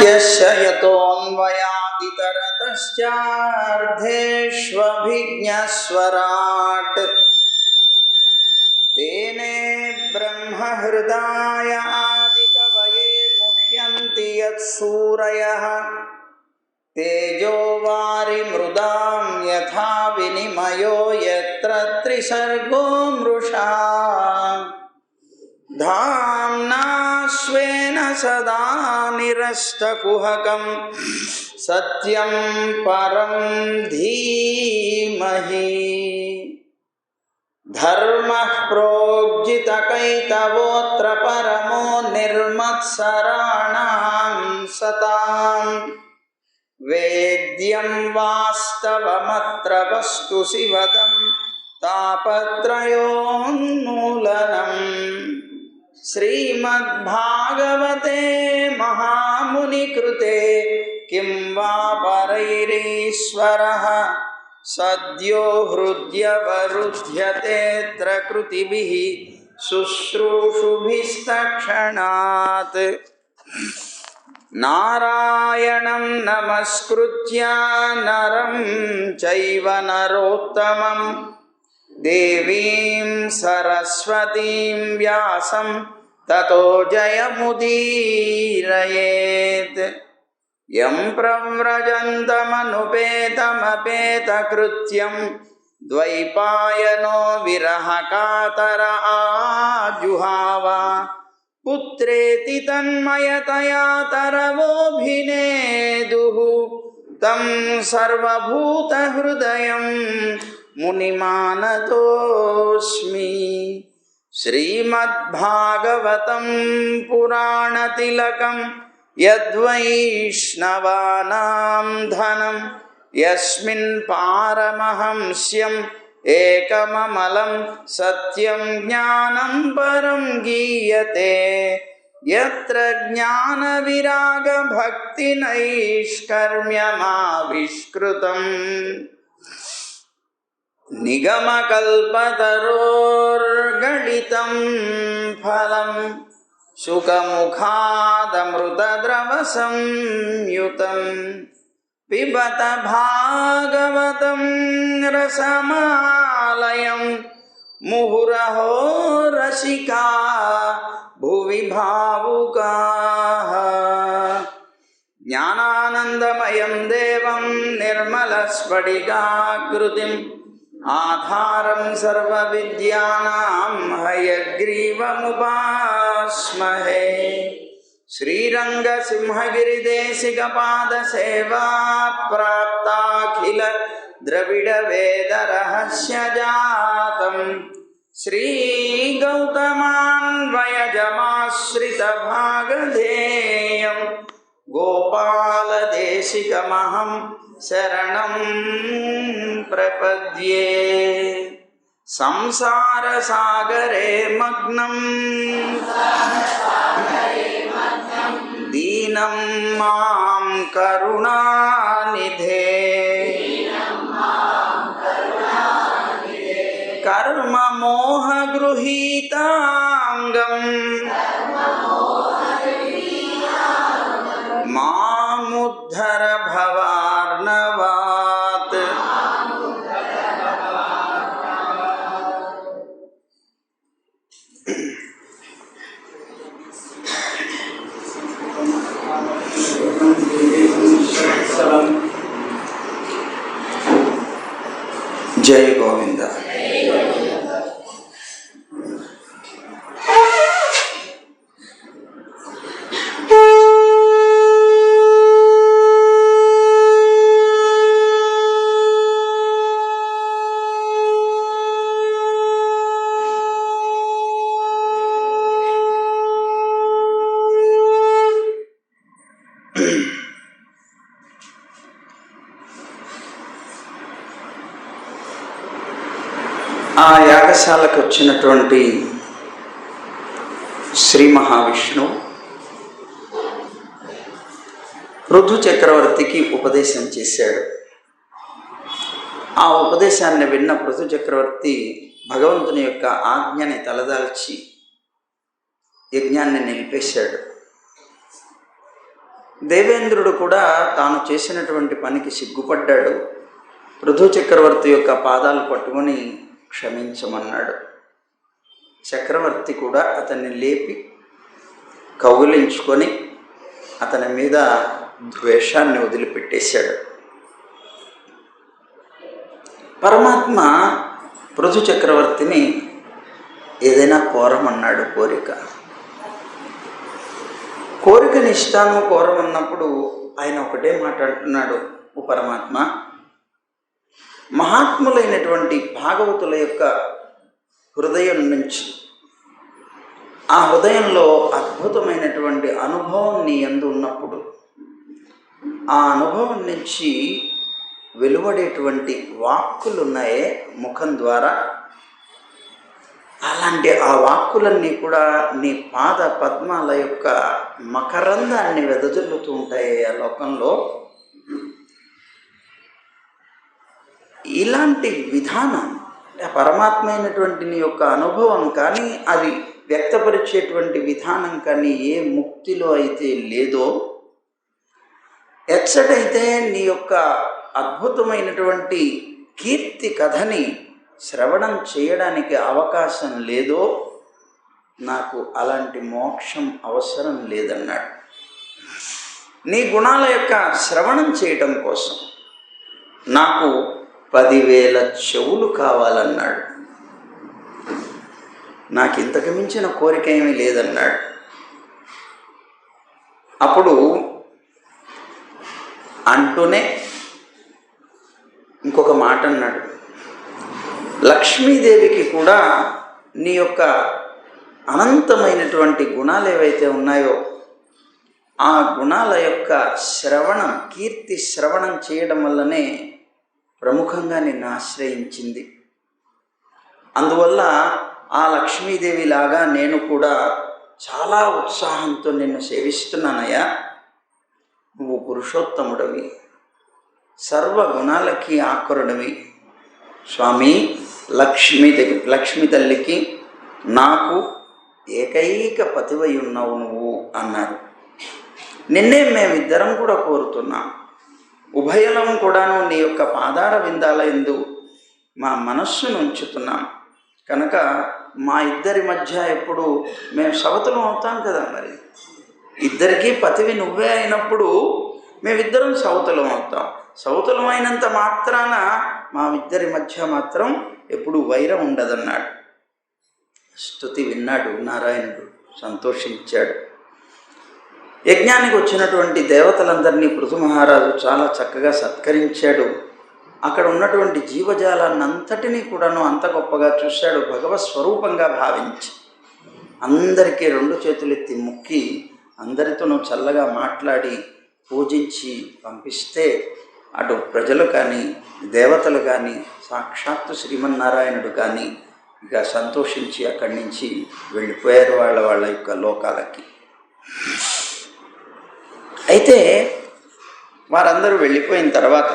यस्य यतोऽन्वयादितरतश्चार्धेष्वभिज्ञस्वराट् तेने ब्रह्महृदाय आदिकवये मुह्यन्ति यत्सूरयः तेजो वारिमृदां यथा विनिमयो यत्र त्रिसर्गो मृषा धाम्ना स्वेन सदा निरस्तकुहकं सत्यं परं धीमहि धर्मः प्रोज्झितकैतवोऽत्र परमो निर्मत्सराणां सतां वेद्यं वास्तवमत्र वस्तु शिवदं तापत्रयोन्मूलनम् श्रीमद्भागवते महामुनिकृते किं वा परैरीश्वरः सद्यो हृद्यवरुध्यतेऽत्र कृतिभिः शुश्रूषुभिस्तक्षणात् नारायणं नमस्कृत्य नरं चैव नरोत्तमं देवीं सरस्वतीं व्यासं ततो जयमुदीरयेत् यं प्रव्रजन्तमनुपेतमपेतकृत्यं द्वैपायनो विरहकातर आजुहाव पुत्रेति तन्मयतया तरवोऽभिनेदुः तं सर्वभूतहृदयं मुनिमानतोऽस्मि। श्रीमद्भागवतं पुराणतिलकं यद्वैष्णवानां धनं यस्मिन् पारमहंस्यम् एकममलं सत्यं ज्ञानं परं गीयते यत्र ज्ञानविरागभक्तिनैष्कर्म्यमाविष्कृतम् निगमकल्पतरोर्गलितं फलं शुकमुखादमृतद्रवसंयुतं पिबत भागवतं रसमालयं मुहुरहो रसिका भुवि भावुकाः ज्ञानानन्दमयं देवं निर्मलस्फटिकाकृतिम् आधारं सर्वविद्यानां हयग्रीवमुपास्महे श्रीरङ्गसिंहगिरिदेशिकपादसेवा प्राप्ताखिल द्रविडवेदरहस्यजातं श्रीगौतमान्वयजमाश्रितभागधेयं गोपालदेशिकमहं शरणं प्रपद्ये संसारसागरे मग्नं दीनं मां करुणानिधे कर्ममोहगृहीताङ्गं मामुद्धर भवार्णवात् जय गोविंद। ఆ యాగశాలకు వచ్చినటువంటి శ్రీ మహావిష్ణువు పృథు చక్రవర్తికి ఉపదేశం చేశాడు. ఆ ఉపదేశాన్ని విన్న పృథు చక్రవర్తి భగవంతుని యొక్క ఆజ్ఞని తలదాల్చి యజ్ఞాన్ని నిలిపేశాడు. దేవేంద్రుడు కూడా తాను చేసినటువంటి పనికి సిగ్గుపడ్డాడు. పృథు చక్రవర్తి యొక్క పాదాలు పట్టుకొని క్షమించమన్నాడు. చక్రవర్తి కూడా అతన్ని లేపి కౌగిలించుకొని అతని మీద ద్వేషాన్ని వదిలిపెట్టేశాడు. పరమాత్మ పృథు చక్రవర్తిని ఏదైనా కోరమన్నాడు. కోరికని ఇష్టాను కోరమన్నప్పుడు ఆయన ఒకటే మాట్లాడుతున్నాడు, ఓ పరమాత్మ, మహాత్ములైనటువంటి భాగవతుల యొక్క హృదయం నుంచి, ఆ హృదయంలో అద్భుతమైనటువంటి అనుభవం నీ యందు ఉన్నప్పుడు, ఆ అనుభవం నుంచి వెలువడేటువంటి వాక్కులు ఉన్నాయే ముఖం ద్వారా, అలాంటి ఆ వాక్కులన్నీ కూడా నీ పాద పద్మాల యొక్క మకరందాన్ని వెదజల్లుతూ ఉంటాయి ఆ లోకంలో. ఇలాంటి విధానం పరమాత్మ అయినటువంటి నీ యొక్క అనుభవం కానీ, అది వ్యక్తపరిచేటువంటి విధానం కానీ ఏ ముక్తిలో అయితే లేదో, ఎచ్చటైతే నీ యొక్క అద్భుతమైనటువంటి కీర్తి కథని శ్రవణం చేయడానికి అవకాశం లేదో, నాకు అలాంటి మోక్షం అవసరం లేదన్నాడు. నీ గుణాల యొక్క శ్రవణం చేయటం కోసం నాకు 10,000 చెవులు కావాలన్నాడు. నాకు ఇంతకు మించిన కోరిక ఏమీ లేదన్నాడు. అప్పుడు అంటూనే ఇంకొక మాట అన్నాడు, లక్ష్మీదేవికి కూడా నీ యొక్క అనంతమైనటువంటి గుణాలు ఏవైతే ఉన్నాయో, ఆ గుణాల యొక్క శ్రవణం, కీర్తి శ్రవణం చేయడం వల్లనే ప్రముఖంగా నిన్ను ఆశ్రయించింది. అందువల్ల ఆ లక్ష్మీదేవి లాగా నేను కూడా చాలా ఉత్సాహంతో నిన్ను సేవిస్తున్నానయ్యా. నువ్వు పురుషోత్తముడవి, సర్వగుణాలకి ఆకురుడివి. స్వామి, లక్ష్మీ తల్లికి నాకు ఏకైక పతివై ఉన్నావు నువ్వు అన్నారు. నిన్నే మేమిద్దరం కూడా కోరుతున్నాం. ఉభయలం కూడాను నీ యొక్క పాదార విందాల యందు మా మనస్సును ఉంచుతున్నాం కనుక మా ఇద్దరి మధ్య ఎప్పుడు మేము సవతులం అవుతాం కదా. మరి ఇద్దరికీ పతివి నువ్వే అయినప్పుడు మేమిద్దరం సవతులం అవుతాం. సవతులం అయినంత మాత్రాన మా ఇద్దరి మధ్య మాత్రం ఎప్పుడు వైరం ఉండదన్నాడు. స్తుతి విన్నాడు నారాయణుడు, సంతోషించాడు. యజ్ఞానికి వచ్చినటువంటి దేవతలందరినీ పృథు మహారాజు చాలా చక్కగా సత్కరించాడు. అక్కడ ఉన్నటువంటి జీవజాలాన్నంతటినీ కూడాను అంత గొప్పగా చూశాడు, భగవత్ స్వరూపంగా భావించి. అందరికీ 2 చేతులెత్తి మొక్కి అందరితోనూ చల్లగా మాట్లాడి పూజించి పంపిస్తే అటు ప్రజలు కానీ, దేవతలు కానీ, సాక్షాత్తు శ్రీమన్నారాయణుడు కానీ ఇక సంతోషించి అక్కడి నుంచి వెళ్ళిపోయారు వాళ్ళ యొక్క లోకాలకి. అయితే వారందరూ వెళ్ళిపోయిన తర్వాత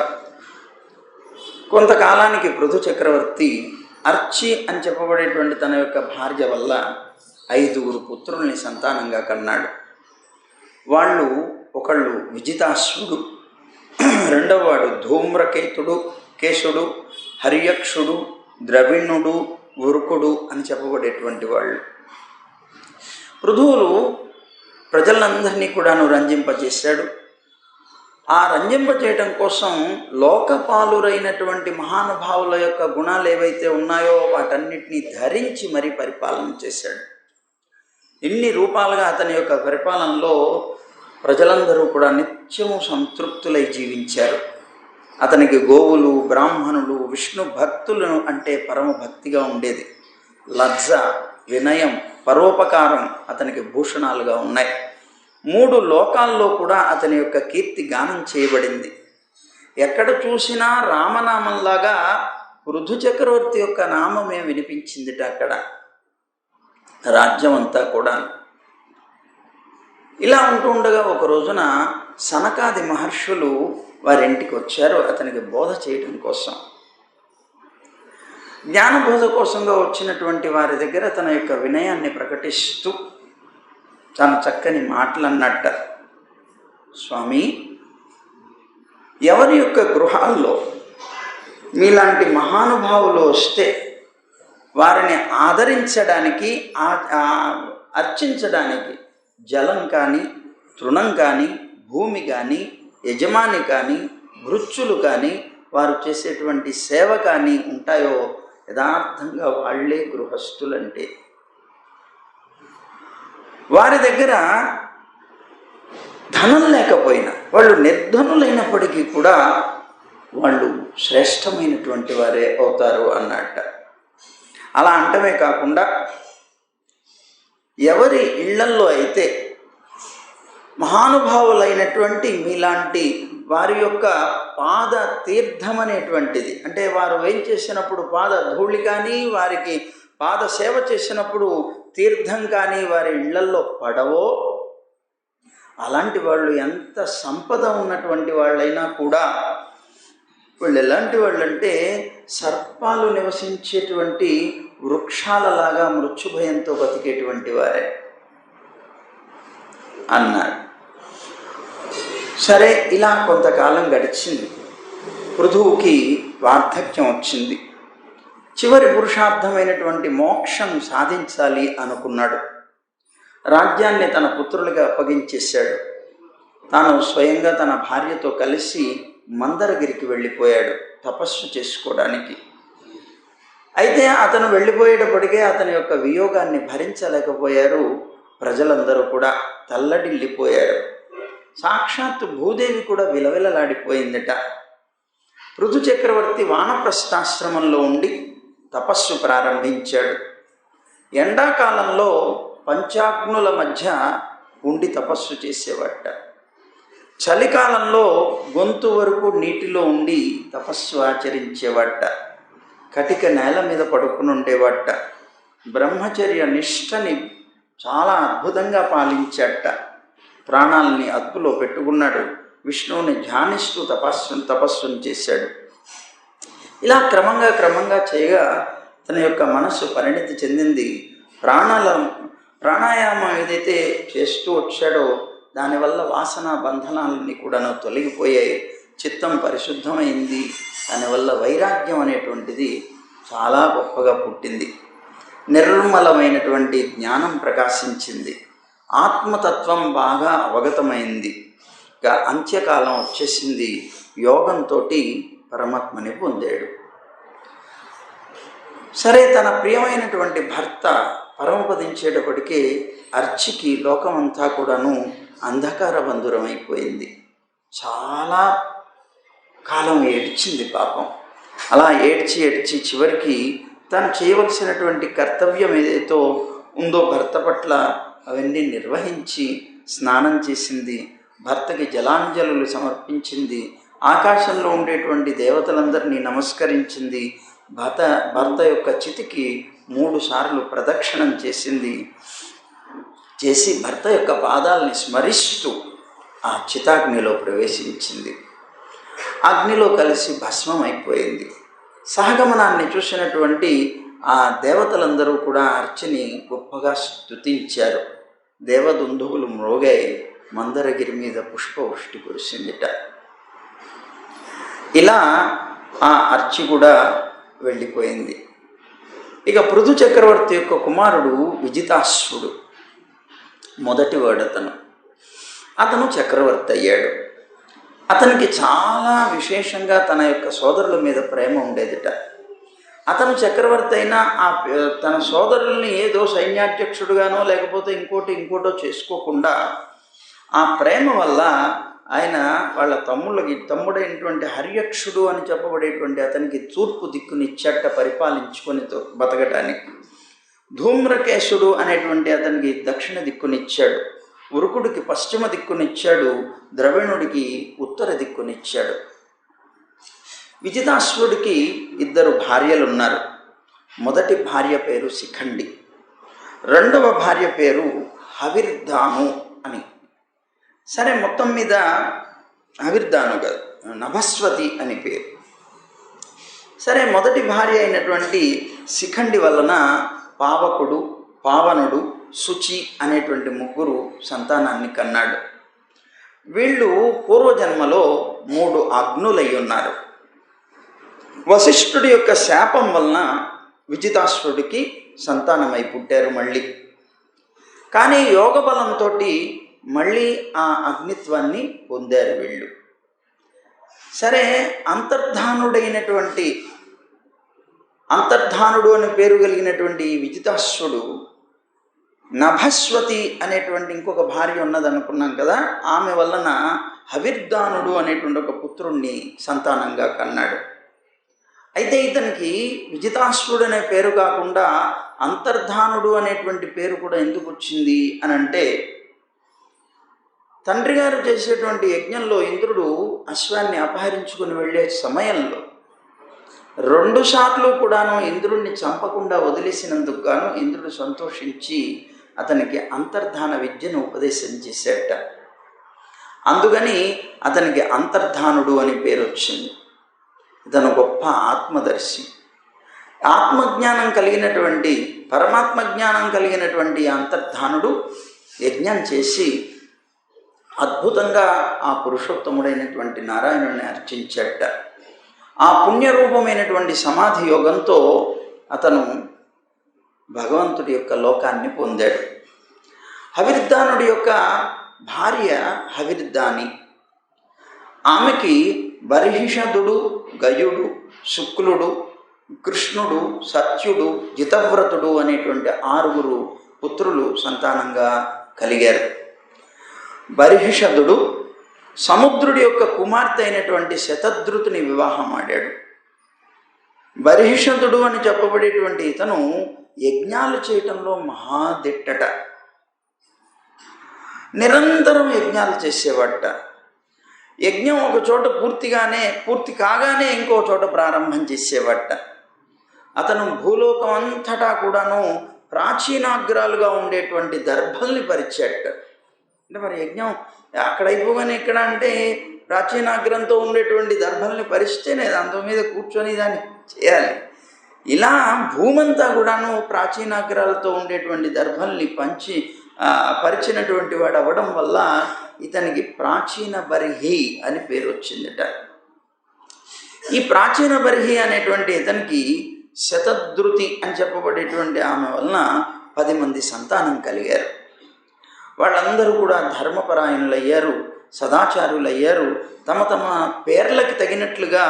కొంతకాలానికి పృథు చక్రవర్తి అర్చి అని చెప్పబడేటువంటి తన యొక్క భార్య వల్ల 5 పుత్రుల్ని సంతానంగా కన్నాడు. వాళ్ళు ఒకళ్ళు విజితాశ్వుడు, రెండవవాడు ధూమ్రకేతుడు, కేశుడు, హర్యక్షుడు, ద్రవిణుడు, వృకుడు అని చెప్పబడేటువంటి వాళ్ళు. పృథువులు ప్రజలందరినీ కూడాను రంజింపజేశాడు. ఆ రంజింపజేయటం కోసం లోకపాలురైనటువంటి మహానుభావుల యొక్క గుణాలు ఏవైతే ఉన్నాయో వాటన్నిటినీ ధరించి మరీ పరిపాలన చేశాడు. ఇన్ని రూపాలుగా అతని యొక్క పరిపాలనలో ప్రజలందరూ కూడా నిత్యము సంతృప్తులై జీవించారు. అతనికి గోవులు, బ్రాహ్మణులు, విష్ణు భక్తులను అంటే పరమ భక్తిగా ఉండేది. లజ్జ, వినయం, పరోపకారం అతనికి భూషణాలుగా ఉన్నాయి. 3 లోకాల్లో కూడా అతని యొక్క కీర్తి గానం చేయబడింది. ఎక్కడ చూసినా రామనామంలాగా పృథు చక్రవర్తి యొక్క నామమే వినిపించిందిట అక్కడ రాజ్యం అంతా కూడా. ఇలా ఉంటూ ఉండగా ఒక రోజున సనకాది మహర్షులు వారింటికి వచ్చారు అతనికి బోధ చేయటం కోసం. జ్ఞానబోధ కోసంగా వచ్చినటువంటి వారి దగ్గర తన యొక్క వినయాన్ని ప్రకటిస్తూ చాలా చక్కని మాటలు అన్నట్ట. స్వామి, ఎవరి యొక్క గృహాల్లో మీలాంటి మహానుభావులు వస్తే వారిని ఆదరించడానికి, అర్చించడానికి జలం కానీ, తృణం కానీ, భూమి కానీ, యజమాని కానీ, భృత్యులు కానీ, వారు చేసేటువంటి సేవ కానీ ఉంటాయో యథార్థంగా వాళ్ళే గృహస్థులంటే. వారి దగ్గర ధనం లేకపోయినా, వాళ్ళు నిర్ధనులైనప్పటికీ కూడా వాళ్ళు శ్రేష్టమైనటువంటి వారే అవుతారు అన్నట్ట. అలా అంటమే కాకుండా ఎవరి ఇళ్లల్లో అయితే మహానుభావులైనటువంటి మీలాంటి వారి యొక్క పాద తీర్థం అనేటువంటిది, అంటే వారు ఏం చేసినప్పుడు పాద ధూళి కానీ, వారికి పాద సేవ చేసినప్పుడు తీర్థం కానీ వారి ఇళ్లల్లో పడవో, అలాంటి వాళ్ళు ఎంత సంపద ఉన్నటువంటి వాళ్ళైనా కూడా వాళ్ళు ఎలాంటి వాళ్ళు అంటే సర్పాలు నివసించేటువంటి వృక్షాలలాగా మృత్యుభయంతో బతికేటువంటి వారే అన్నారు. సరే, ఇలా కొంతకాలం గడిచింది. పృథువుకి వార్ధక్యం వచ్చింది. చివరి పురుషార్థమైనటువంటి మోక్షం సాధించాలి అనుకున్నాడు. రాజ్యాన్ని తన పుత్రులుగా అప్పగించేశాడు. తాను స్వయంగా తన భార్యతో కలిసి మందరగిరికి వెళ్ళిపోయాడు తపస్సు చేసుకోవడానికి. అయితే అతను వెళ్ళిపోయేటప్పటికే అతని యొక్క వియోగాన్ని భరించలేకపోయారు ప్రజలందరూ కూడా, తల్లడిల్లిపోయారు. సాక్షాత్తు భూదేవి కూడా విలవిలలాడిపోయిందట. పృథు చక్రవర్తి వానప్రస్థాశ్రమంలో ఉండి తపస్సు ప్రారంభించాడు. ఎండాకాలంలో పంచాగ్నుల మధ్య ఉండి తపస్సు చేసేవాట. చలికాలంలో గొంతు వరకు నీటిలో ఉండి తపస్సు ఆచరించేవాట. కటిక నేల మీద పడుకుని ఉండేవాట. బ్రహ్మచర్య నిష్టని చాలా అద్భుతంగా పాలించాట. ప్రాణాలని అదుపులో పెట్టుకున్నాడు. విష్ణువుని ధ్యానిస్తూ తపస్సును చేశాడు. ఇలా క్రమంగా చేయగా తన యొక్క మనస్సు పరిణితి చెందింది. ప్రాణాయామం ఏదైతే చేస్తూ వచ్చాడో దానివల్ల వాసన బంధనాలన్నీ కూడాను తొలగిపోయాయి. చిత్తం పరిశుద్ధమైంది. దానివల్ల వైరాగ్యం అనేటువంటిది చాలా గొప్పగా పుట్టింది. నిర్మలమైనటువంటి జ్ఞానం ప్రకాశించింది. ఆత్మతత్వం బాగా అవగతమైంది. ఇక అంత్యకాలం వచ్చేసింది. యోగంతో పరమాత్మని పొందాడు. సరే, తన ప్రియమైనటువంటి భర్త పరమపదించేటప్పటికీ అర్చికి లోకమంతా కూడాను అంధకార బంధురమైపోయింది. చాలా కాలం ఏడ్చింది పాపం. అలా ఏడ్చి చివరికి తను చేయవలసినటువంటి కర్తవ్యం ఏదైతే ఉందో భర్త పట్ల అవన్నీ నిర్వహించి స్నానం చేసింది. భర్తకి జలాంజలులు సమర్పించింది. ఆకాశంలో ఉండేటువంటి దేవతలందరినీ నమస్కరించింది. భర్త యొక్క చితికి 3 సార్లు ప్రదక్షిణం చేసి భర్త యొక్క పాదాలని స్మరిస్తూ ఆ చితాగ్నిలో ప్రవేశించింది. అగ్నిలో కలిసి భస్మం అయిపోయింది. సహగమనాన్ని చూసినటువంటి ఆ దేవతలందరూ కూడా అర్చని గొప్పగా స్తుతించారు. దేవదుందువులు మ్రోగాయి. మందరగిరి మీద పుష్పవృష్టి కురిసిందిట. ఇలా ఆ అర్చి కూడా వెళ్ళిపోయింది. ఇక పృథు చక్రవర్తి యొక్క కుమారుడు విజితాశ్వుడు, మొదటివాడు. అతను చక్రవర్తి అయ్యాడు. అతనికి చాలా విశేషంగా తన యొక్క సోదరుల మీద ప్రేమ ఉండేదిట. అతను చక్రవర్తి అయినా తన సోదరుల్ని ఏదో సైన్యాధ్యక్షుడుగానో లేకపోతే ఇంకోటో చేసుకోకుండా ఆ ప్రేమ వల్ల ఆయన వాళ్ళ తమ్ముడైనటువంటి హర్యక్షుడు అని చెప్పబడేటువంటి అతనికి తూర్పు దిక్కునిచ్చట పరిపాలించుకొని బతకడానికి. ధూమ్రకేశుడు అనేటువంటి అతనికి దక్షిణ దిక్కునిచ్చాడు. ఉరుకుడికి పశ్చిమ దిక్కునిచ్చాడు. ద్రవిణుడికి ఉత్తర దిక్కునిచ్చాడు. విజితాశ్వుడికి 2 భార్యలు ఉన్నారు. మొదటి భార్య పేరు శిఖండి, రెండవ భార్య పేరు హవిర్ధాను అని. సరే, మొత్తం మీద హవిర్ధాను కాదు, నభస్వతి అని పేరు. సరే, మొదటి భార్య అయినటువంటి శిఖండి వలన పావకుడు, పావనుడు, శుచి అనేటువంటి 3 సంతానాన్ని కన్నాడు. వీళ్ళు పూర్వజన్మలో 3 అగ్నులై ఉన్నారు. వశిష్ఠుడి యొక్క శాపం వలన విజితాశ్రుడికి సంతానమై పుట్టారు మళ్ళీ. కానీ యోగ బలంతో మళ్ళీ ఆ అగ్నిత్వాన్ని పొందారు వీళ్ళు. సరే, అంతర్ధానుడు అని పేరు కలిగినటువంటి విజితాశ్రుడు నభస్వతి అనేటువంటి ఇంకొక భార్య ఉన్నదనుకున్నాం కదా, ఆమె వలన హవిర్దానుడు అనేటువంటి ఒక పుత్రుణ్ణి సంతానంగా కన్నాడు. అయితే ఇతనికి విజితాశ్రుడు అనే పేరు కాకుండా అంతర్ధానుడు అనేటువంటి పేరు కూడా ఎందుకు వచ్చింది అని అంటే, తండ్రి గారు చేసేటువంటి యజ్ఞంలో ఇంద్రుడు అశ్వాన్ని అపహరించుకుని వెళ్ళే సమయంలో 2 సార్లు కూడాను ఇంద్రుడిని చంపకుండా వదిలేసినందుకు గాను ఇంద్రుడు సంతోషించి అతనికి అంతర్ధాన విద్యను ఉపదేశం చేశాట. అందుకని అతనికి అంతర్ధానుడు అని పేరు వచ్చింది. ఇతను గొప్ప ఆత్మదర్శి, ఆత్మజ్ఞానం కలిగినటువంటి, పరమాత్మ జ్ఞానం కలిగినటువంటి అంతర్ధానుడు యజ్ఞం చేసి అద్భుతంగా ఆ పురుషోత్తముడైనటువంటి నారాయణుడిని అర్చించాట. ఆ పుణ్యరూపమైనటువంటి సమాధి యోగంతో అతను భగవంతుడి యొక్క లోకాన్ని పొందాడు. హవిర్దానుడి యొక్క భార్య హవిర్దాని. ఆమెకి బర్హిషదుడు, గయుడు, శుక్లుడు, కృష్ణుడు, సత్యుడు, జితవ్రతుడు అనేటువంటి 6 పుత్రులు సంతానంగా కలిగారు. బర్హిషదుడు సముద్రుడి యొక్క కుమార్తె అయినటువంటి శతధృతిని వివాహం ఆడాడు. బర్హిషదుడు అని చెప్పబడేటువంటి ఇతను యజ్ఞాలు చేయటంలో మహాదిట్టట. నిరంతరం యజ్ఞాలు చేసేవాట. యజ్ఞం ఒక చోట పూర్తి కాగానే ఇంకో చోట ప్రారంభం చేసేవాట. అతను భూలోకం అంతటా కూడాను ప్రాచీనాగ్రాలుగా ఉండేటువంటి దర్భల్ని పరిచాట. అంటే మరి యజ్ఞం అక్కడ అయిపోగానే ఇక్కడ అంటే ప్రాచీనాగ్రంతో ఉండేటువంటి దర్భల్ని పరిస్తేనే దాని మీద కూర్చొని దాన్ని చేయాలి. ఇలా భూమంతా కూడాను ప్రాచీనాగ్రాలతో ఉండేటువంటి దర్భల్ని పరిచినటువంటి వాడు అవ్వడం వల్ల ఇతనికి ప్రాచీన బర్హి అని పేరు వచ్చిందట. ఈ ప్రాచీన బర్హి అనేటువంటి ఇతనికి శతధృతి అని చెప్పబడేటువంటి ఆమె వలన 10 మంది సంతానం కలిగారు. వాళ్ళందరూ కూడా ధర్మపరాయణులయ్యారు, సదాచారులయ్యారు, తమ పేర్లకి తగినట్లుగా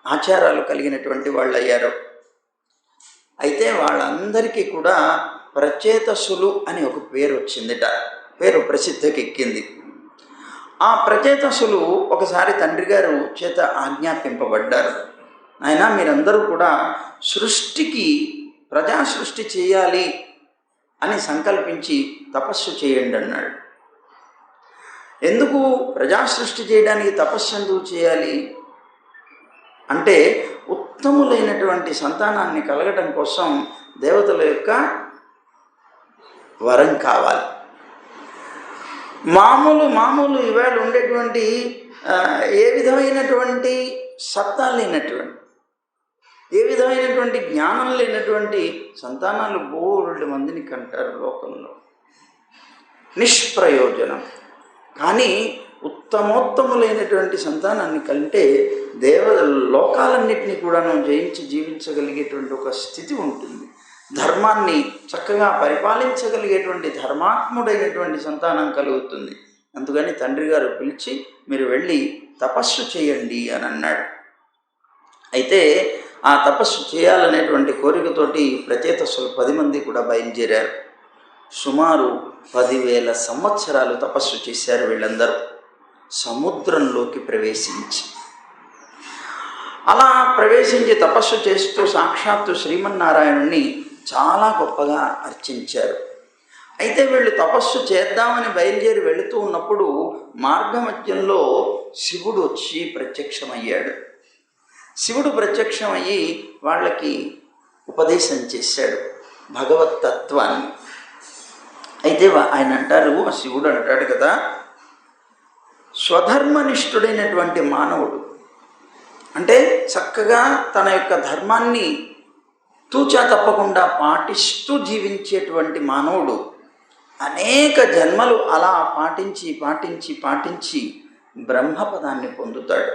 ఆచారాలు కలిగినటువంటి వాళ్ళు అయ్యారు. అయితే వాళ్ళందరికీ కూడా ప్రచేతసులు అని ఒక పేరు వచ్చిందిట. పేరు ప్రసిద్ధికెక్కింది. ఆ ప్రచేతసులు ఒకసారి తండ్రి గారు చేత ఆజ్ఞాపింపబడ్డారు. ఆయన మీరందరూ కూడా ప్రజా సృష్టి చేయాలి అని సంకల్పించి తపస్సు చేయండి అన్నాడు. ఎందుకు ప్రజా సృష్టి చేయడానికి తపస్సు ఎందుకు చేయాలి అంటే, ఉత్తములైనటువంటి సంతానాన్ని కలగటం కోసం దేవతల యొక్క వరం కావాలి. మామూలు ఇవాళ ఉండేటువంటి ఏ విధమైనటువంటి సత్తా లేనటువంటి, ఏ విధమైనటువంటి జ్ఞానం లేనటువంటి సంతానాలు బోల్డ్ మందిని కంటారు లోకంలో, నిష్ప్రయోజనం. కానీ ఉత్తమోత్తములైనటువంటి సంతానాన్ని కంటే లోకాలన్నింటినీ కూడాను జయించి జీవించగలిగేటువంటి ఒక స్థితి ఉంటుంది. ధర్మాన్ని చక్కగా పరిపాలించగలిగేటువంటి ధర్మాత్ముడైనటువంటి సంతానం కలుగుతుంది. అందుకని తండ్రి గారు పిలిచి మీరు వెళ్ళి తపస్సు చేయండి అని అన్నాడు. అయితే ఆ తపస్సు చేయాలనేటువంటి కోరికతోటి ప్రచేతసులు 10 మంది కూడా బయలుదేరారు. సుమారు 10,000 సంవత్సరాలు తపస్సు చేశారు వీళ్ళందరూ సముద్రంలోకి ప్రవేశించి. అలా ప్రవేశించి తపస్సు చేస్తూ సాక్షాత్తు శ్రీమన్నారాయణుణ్ణి చాలా గొప్పగా అర్చించారు. అయితే వీళ్ళు తపస్సు చేద్దామని బయలుదేరి వెళుతూ ఉన్నప్పుడు మార్గమధ్యంలో శివుడు వచ్చి ప్రత్యక్షమయ్యాడు. శివుడు ప్రత్యక్షమయ్యి వాళ్ళకి ఉపదేశం చేశాడు భగవత్తత్వాన్ని. అయితే ఆయన అంటారు, శివుడు అంటాడు కదా, స్వధర్మనిష్ఠుడైనటువంటి మానవుడు అంటే చక్కగా తన యొక్క అనేక జన్మలు అలా పాటించి పాటించి పాటించి బ్రహ్మపదాన్ని పొందుతాడు,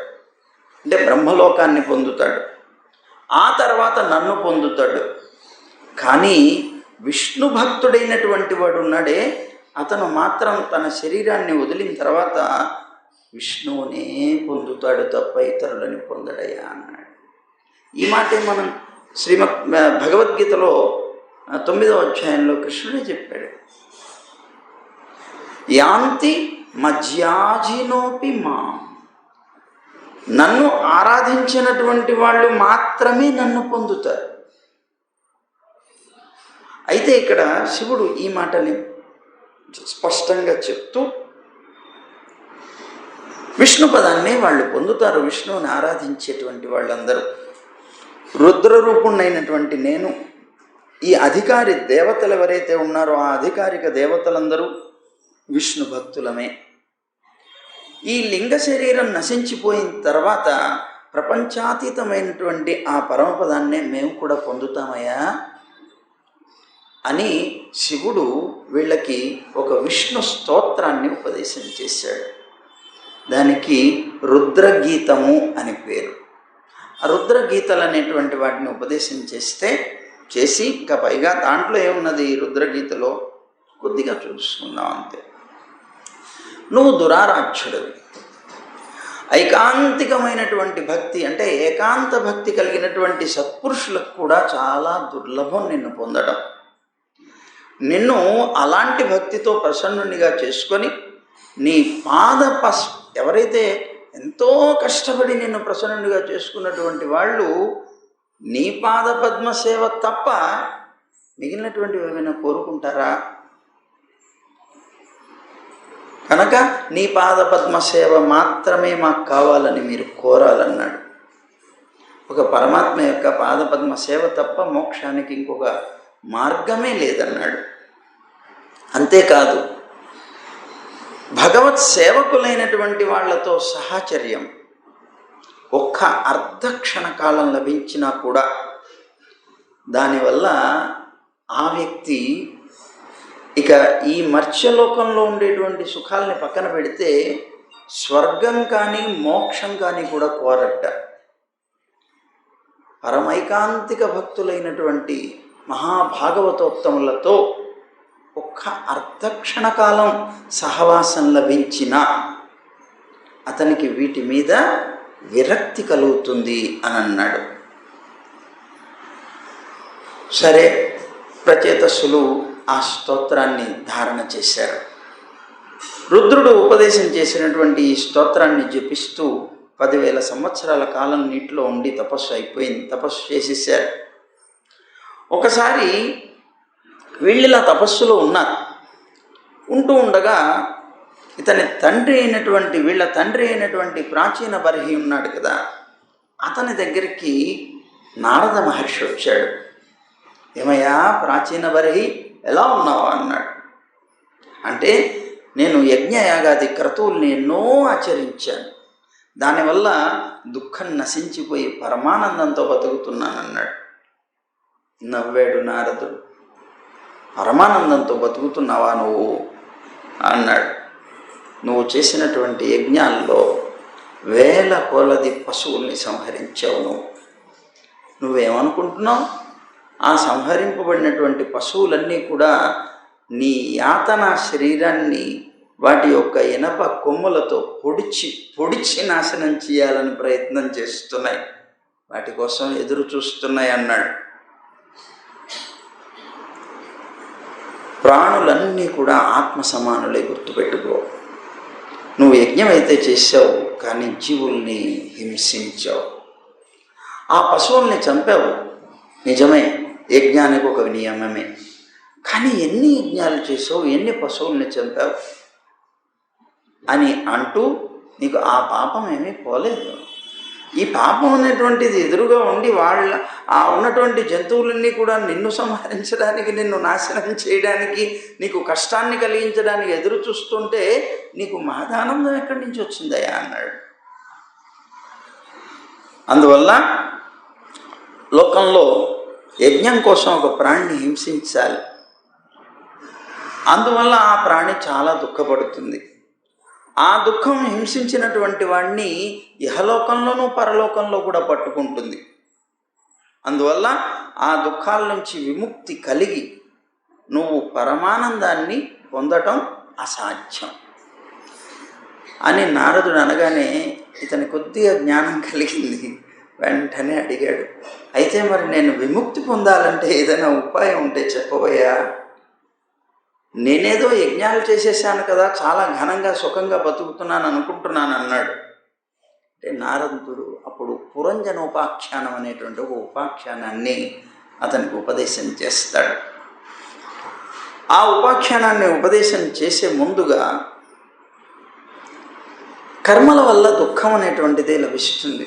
అంటే బ్రహ్మలోకాన్ని పొందుతాడు. ఆ తర్వాత నన్ను పొందుతాడు. కానీ విష్ణు భక్తుడైనటువంటి వాడు ఉన్నాడే, అతను మాత్రం తన శరీరాన్ని వదిలిన తర్వాత విష్ణువునే పొందుతాడు తప్ప ఇతరులని పొందడయ్యా అన్నాడు. ఈ మాటే మనం భగవద్గీతలో 9వ అధ్యాయంలో కృష్ణుడే చెప్పాడు. యాంతి మజ్యాజినోపి మాం, నన్ను ఆరాధించినటువంటి వాళ్ళు మాత్రమే నన్ను పొందుతారు. అయితే ఇక్కడ శివుడు ఈ మాటని స్పష్టంగా చెప్తూ విష్ణు పదాన్ని వాళ్ళు పొందుతారు. విష్ణువుని ఆరాధించేటువంటి వాళ్ళందరూ, రుద్రరూపుణ్ణైనటువంటి నేను, ఈ అధికారి దేవతలు ఎవరైతే ఉన్నారో ఆ అధికారిక దేవతలందరూ విష్ణు భక్తులమే. ఈ లింగ శరీరం నశించిపోయిన తర్వాత ప్రపంచాతీతమైనటువంటి ఆ పరమపదాన్నే మేము కూడా పొందుతామయ్యా అని శివుడు వీళ్ళకి ఒక విష్ణు స్తోత్రాన్ని ఉపదేశం చేశాడు. దానికి రుద్రగీతము అని పేరు. ఆ రుద్రగీతలు అనేటువంటి వాటిని ఉపదేశం చేసి ఇంకా పైగా దాంట్లో ఏమున్నది రుద్రగీతలో కొద్దిగా చూసుకుందాం అంతే. నువ్వు దురారాధ్యుడివి. ఐకాంతికమైనటువంటి భక్తి అంటే ఏకాంత భక్తి కలిగినటువంటి సత్పురుషులకు కూడా చాలా దుర్లభం నిన్ను పొందడం. నిన్ను అలాంటి భక్తితో ప్రసన్నునిగా చేసుకొని నీ ఎవరైతే ఎంతో కష్టపడి నిన్ను ప్రసన్నునిగా చేసుకున్నటువంటి వాళ్ళు నీ పాద పద్మసేవ తప్ప మిగిలినటువంటివి ఏమైనా కోరుకుంటారా? కనుక నీ పాద పద్మసేవ మాత్రమే మాకు కావాలని మీరు కోరాలన్నాడు. ఒక పరమాత్మ యొక్క పాద పద్మసేవ తప్ప మోక్షానికి ఇంకొక మార్గమే లేదన్నాడు. అంతేకాదు, భగవత్ సేవకులైనటువంటి వాళ్లతో సహచర్యం ఒక్క అర్ధక్షణ కాలం లభించినా కూడా దానివల్ల ఆ వ్యక్తి ఇక ఈ మర్త్యలోకంలో ఉండేటువంటి సుఖాలని పక్కన పెడితే స్వర్గం కానీ మోక్షం కానీ కూడా కోరట. పరమైకాంతిక భక్తులైనటువంటి మహాభాగవతోత్తములతో ఒక్క అర్ధక్షణ కాలం సహవాసం లభించినా అతనికి వీటి మీద విరక్తి కలుగుతుంది అని అన్నాడు. సరే, ప్రచేతస్సులు ఆ స్తోత్రాన్ని ధారణ చేశారు. రుద్రుడు ఉపదేశం చేసినటువంటి ఈ స్తోత్రాన్ని జపిస్తూ 10,000 సంవత్సరాల కాలం నీటిలో ఉండి తపస్సు చేసేసారు. ఒకసారి వీళ్ళిలా తపస్సులో ఉన్నారు. ఉంటూ ఉండగా వీళ్ళ తండ్రి అయినటువంటి ప్రాచీన బర్హి ఉన్నాడు కదా, అతని దగ్గరికి నారద మహర్షి వచ్చాడు. ఏమయ్యా ప్రాచీన బర్హి, ఎలా ఉన్నావు అన్నాడు. అంటే నేను యజ్ఞయాగాది క్రతువుల్ని ఎన్నో ఆచరించాను, దానివల్ల దుఃఖం నశించిపోయి పరమానందంతో బతుకుతున్నానన్నాడు. నవ్వాడు నారదుడు. పరమానందంతో బతుకుతున్నావా నువ్వు అన్నాడు. నువ్వు చేసినటువంటి యజ్ఞాల్లో 1000 కొలది పశువుల్ని సంహరించావు. నువ్వేమనుకుంటున్నావు? ఆ సంహరింపబడినటువంటి పశువులన్నీ కూడా నీ యాతనా శరీరాన్ని వాటి యొక్క ఇనప కొమ్ములతో పొడిచి నాశనం చేయాలని ప్రయత్నం చేస్తున్నాయి, వాటి కోసం ఎదురు చూస్తున్నాయి అన్నాడు. ప్రాణులన్నీ కూడా ఆత్మ సమానులే, గుర్తుపెట్టుకో. నువ్వు యజ్ఞం అయితే చేసావు, కానీ జీవుల్ని హింసించావు. ఆ పశువుల్ని చంపావు, నిజమే, యజ్ఞానికి ఒక నియమమే. కానీ ఎన్ని యజ్ఞాలు చేసావు, ఎన్ని పశువుల్ని చంపావు అని అంటూ నీకు ఆ పాపం ఏమీ పోలేదు. ఈ పాపం అనేటువంటిది ఎదురుగా ఉండి ఉన్నటువంటి జంతువులన్నీ కూడా నిన్ను సంహరించడానికి, నిన్ను నాశనం చేయడానికి, నీకు కష్టాన్ని కలిగించడానికి ఎదురు చూస్తుంటే నీకు మహదానందం ఎక్కడి నుంచి వచ్చిందయ్యా అన్నాడు. అందువల్ల లోకంలో యజ్ఞం కోసం ఒక ప్రాణిని హింసించాలి, అందువల్ల ఆ ప్రాణి చాలా దుఃఖపడుతుంది. ఆ దుఃఖం హింసించినటువంటి వాడిని ఇహలోకంలోనూ పరలోకంలో కూడా పట్టుకుంటుంది. అందువల్ల ఆ దుఃఖాల నుంచి విముక్తి కలిగి నువ్వు పరమానందాన్ని పొందటం అసాధ్యం అని నారదుడు అనగానే ఇతని కొద్దిగా జ్ఞానం కలిగింది. వెంటనే అడిగాడు, అయితే మరి నేను విముక్తి పొందాలంటే ఏదైనా ఉపాయం ఉంటే చెప్పబోయా? నేనేదో యజ్ఞాలు చేసేసాను కదా, చాలా ఘనంగా సుఖంగా బతుకుతున్నాను అనుకుంటున్నాను అన్నాడు. అంటే నారదుడు అప్పుడు పురంజనోపాఖ్యానం అనేటువంటి ఒక ఉపాఖ్యానాన్ని అతనికి ఉపదేశం చేస్తాడు. ఆ ఉపాఖ్యానాన్ని ఉపదేశం చేసే ముందుగా కర్మల వల్ల దుఃఖం అనేటువంటిదే లభిస్తుంది,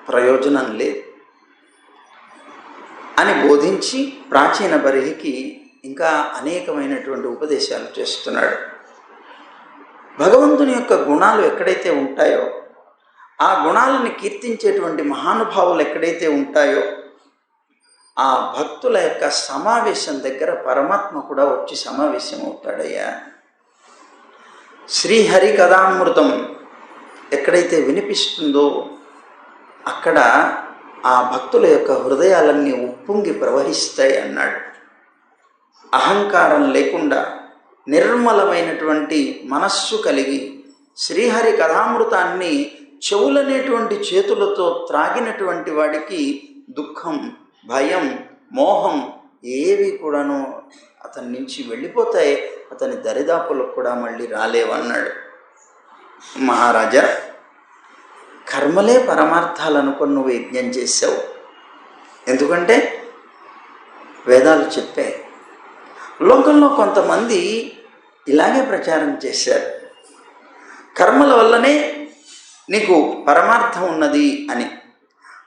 ప్రయోజనం లేదు అని బోధించి ప్రాచీన బర్హికి ఇంకా అనేకమైనటువంటి ఉపదేశాలు చేస్తున్నాడు. భగవంతుని యొక్క గుణాలు ఎక్కడైతే ఉంటాయో, ఆ గుణాలను కీర్తించేటువంటి మహానుభావులు ఎక్కడైతే ఉంటాయో, ఆ భక్తుల యొక్క సమావేశం దగ్గర పరమాత్మ కూడా వచ్చి సమావేశం అవుతాడయ్యా. శ్రీహరి కథామృతం ఎక్కడైతే వినిపిస్తుందో అక్కడ ఆ భక్తుల యొక్క హృదయాలన్నీ ఉప్పొంగి ప్రవహిస్తాయి అన్నాడు. అహంకారం లేకుండా నిర్మలమైనటువంటి మనస్సు కలిగి శ్రీహరి కథామృతాన్ని చెవులనేటువంటి చేతులతో త్రాగినటువంటి వాడికి దుఃఖం, భయం, మోహం ఏవి కూడాను అతని నుంచి వెళ్ళిపోతాయి, అతని దరిదాపులకు కూడా మళ్ళీ రాలేవన్నాడు. మహారాజా, కర్మలే పరమార్థాలు అనుకొని నువ్వు యజ్ఞం చేసావు. ఎందుకంటే వేదాలు చెప్పాయి. లోకంలో కొంతమంది ఇలాగే ప్రచారం చేశారు, కర్మల వల్లనే నీకు పరమార్థం ఉన్నది అని.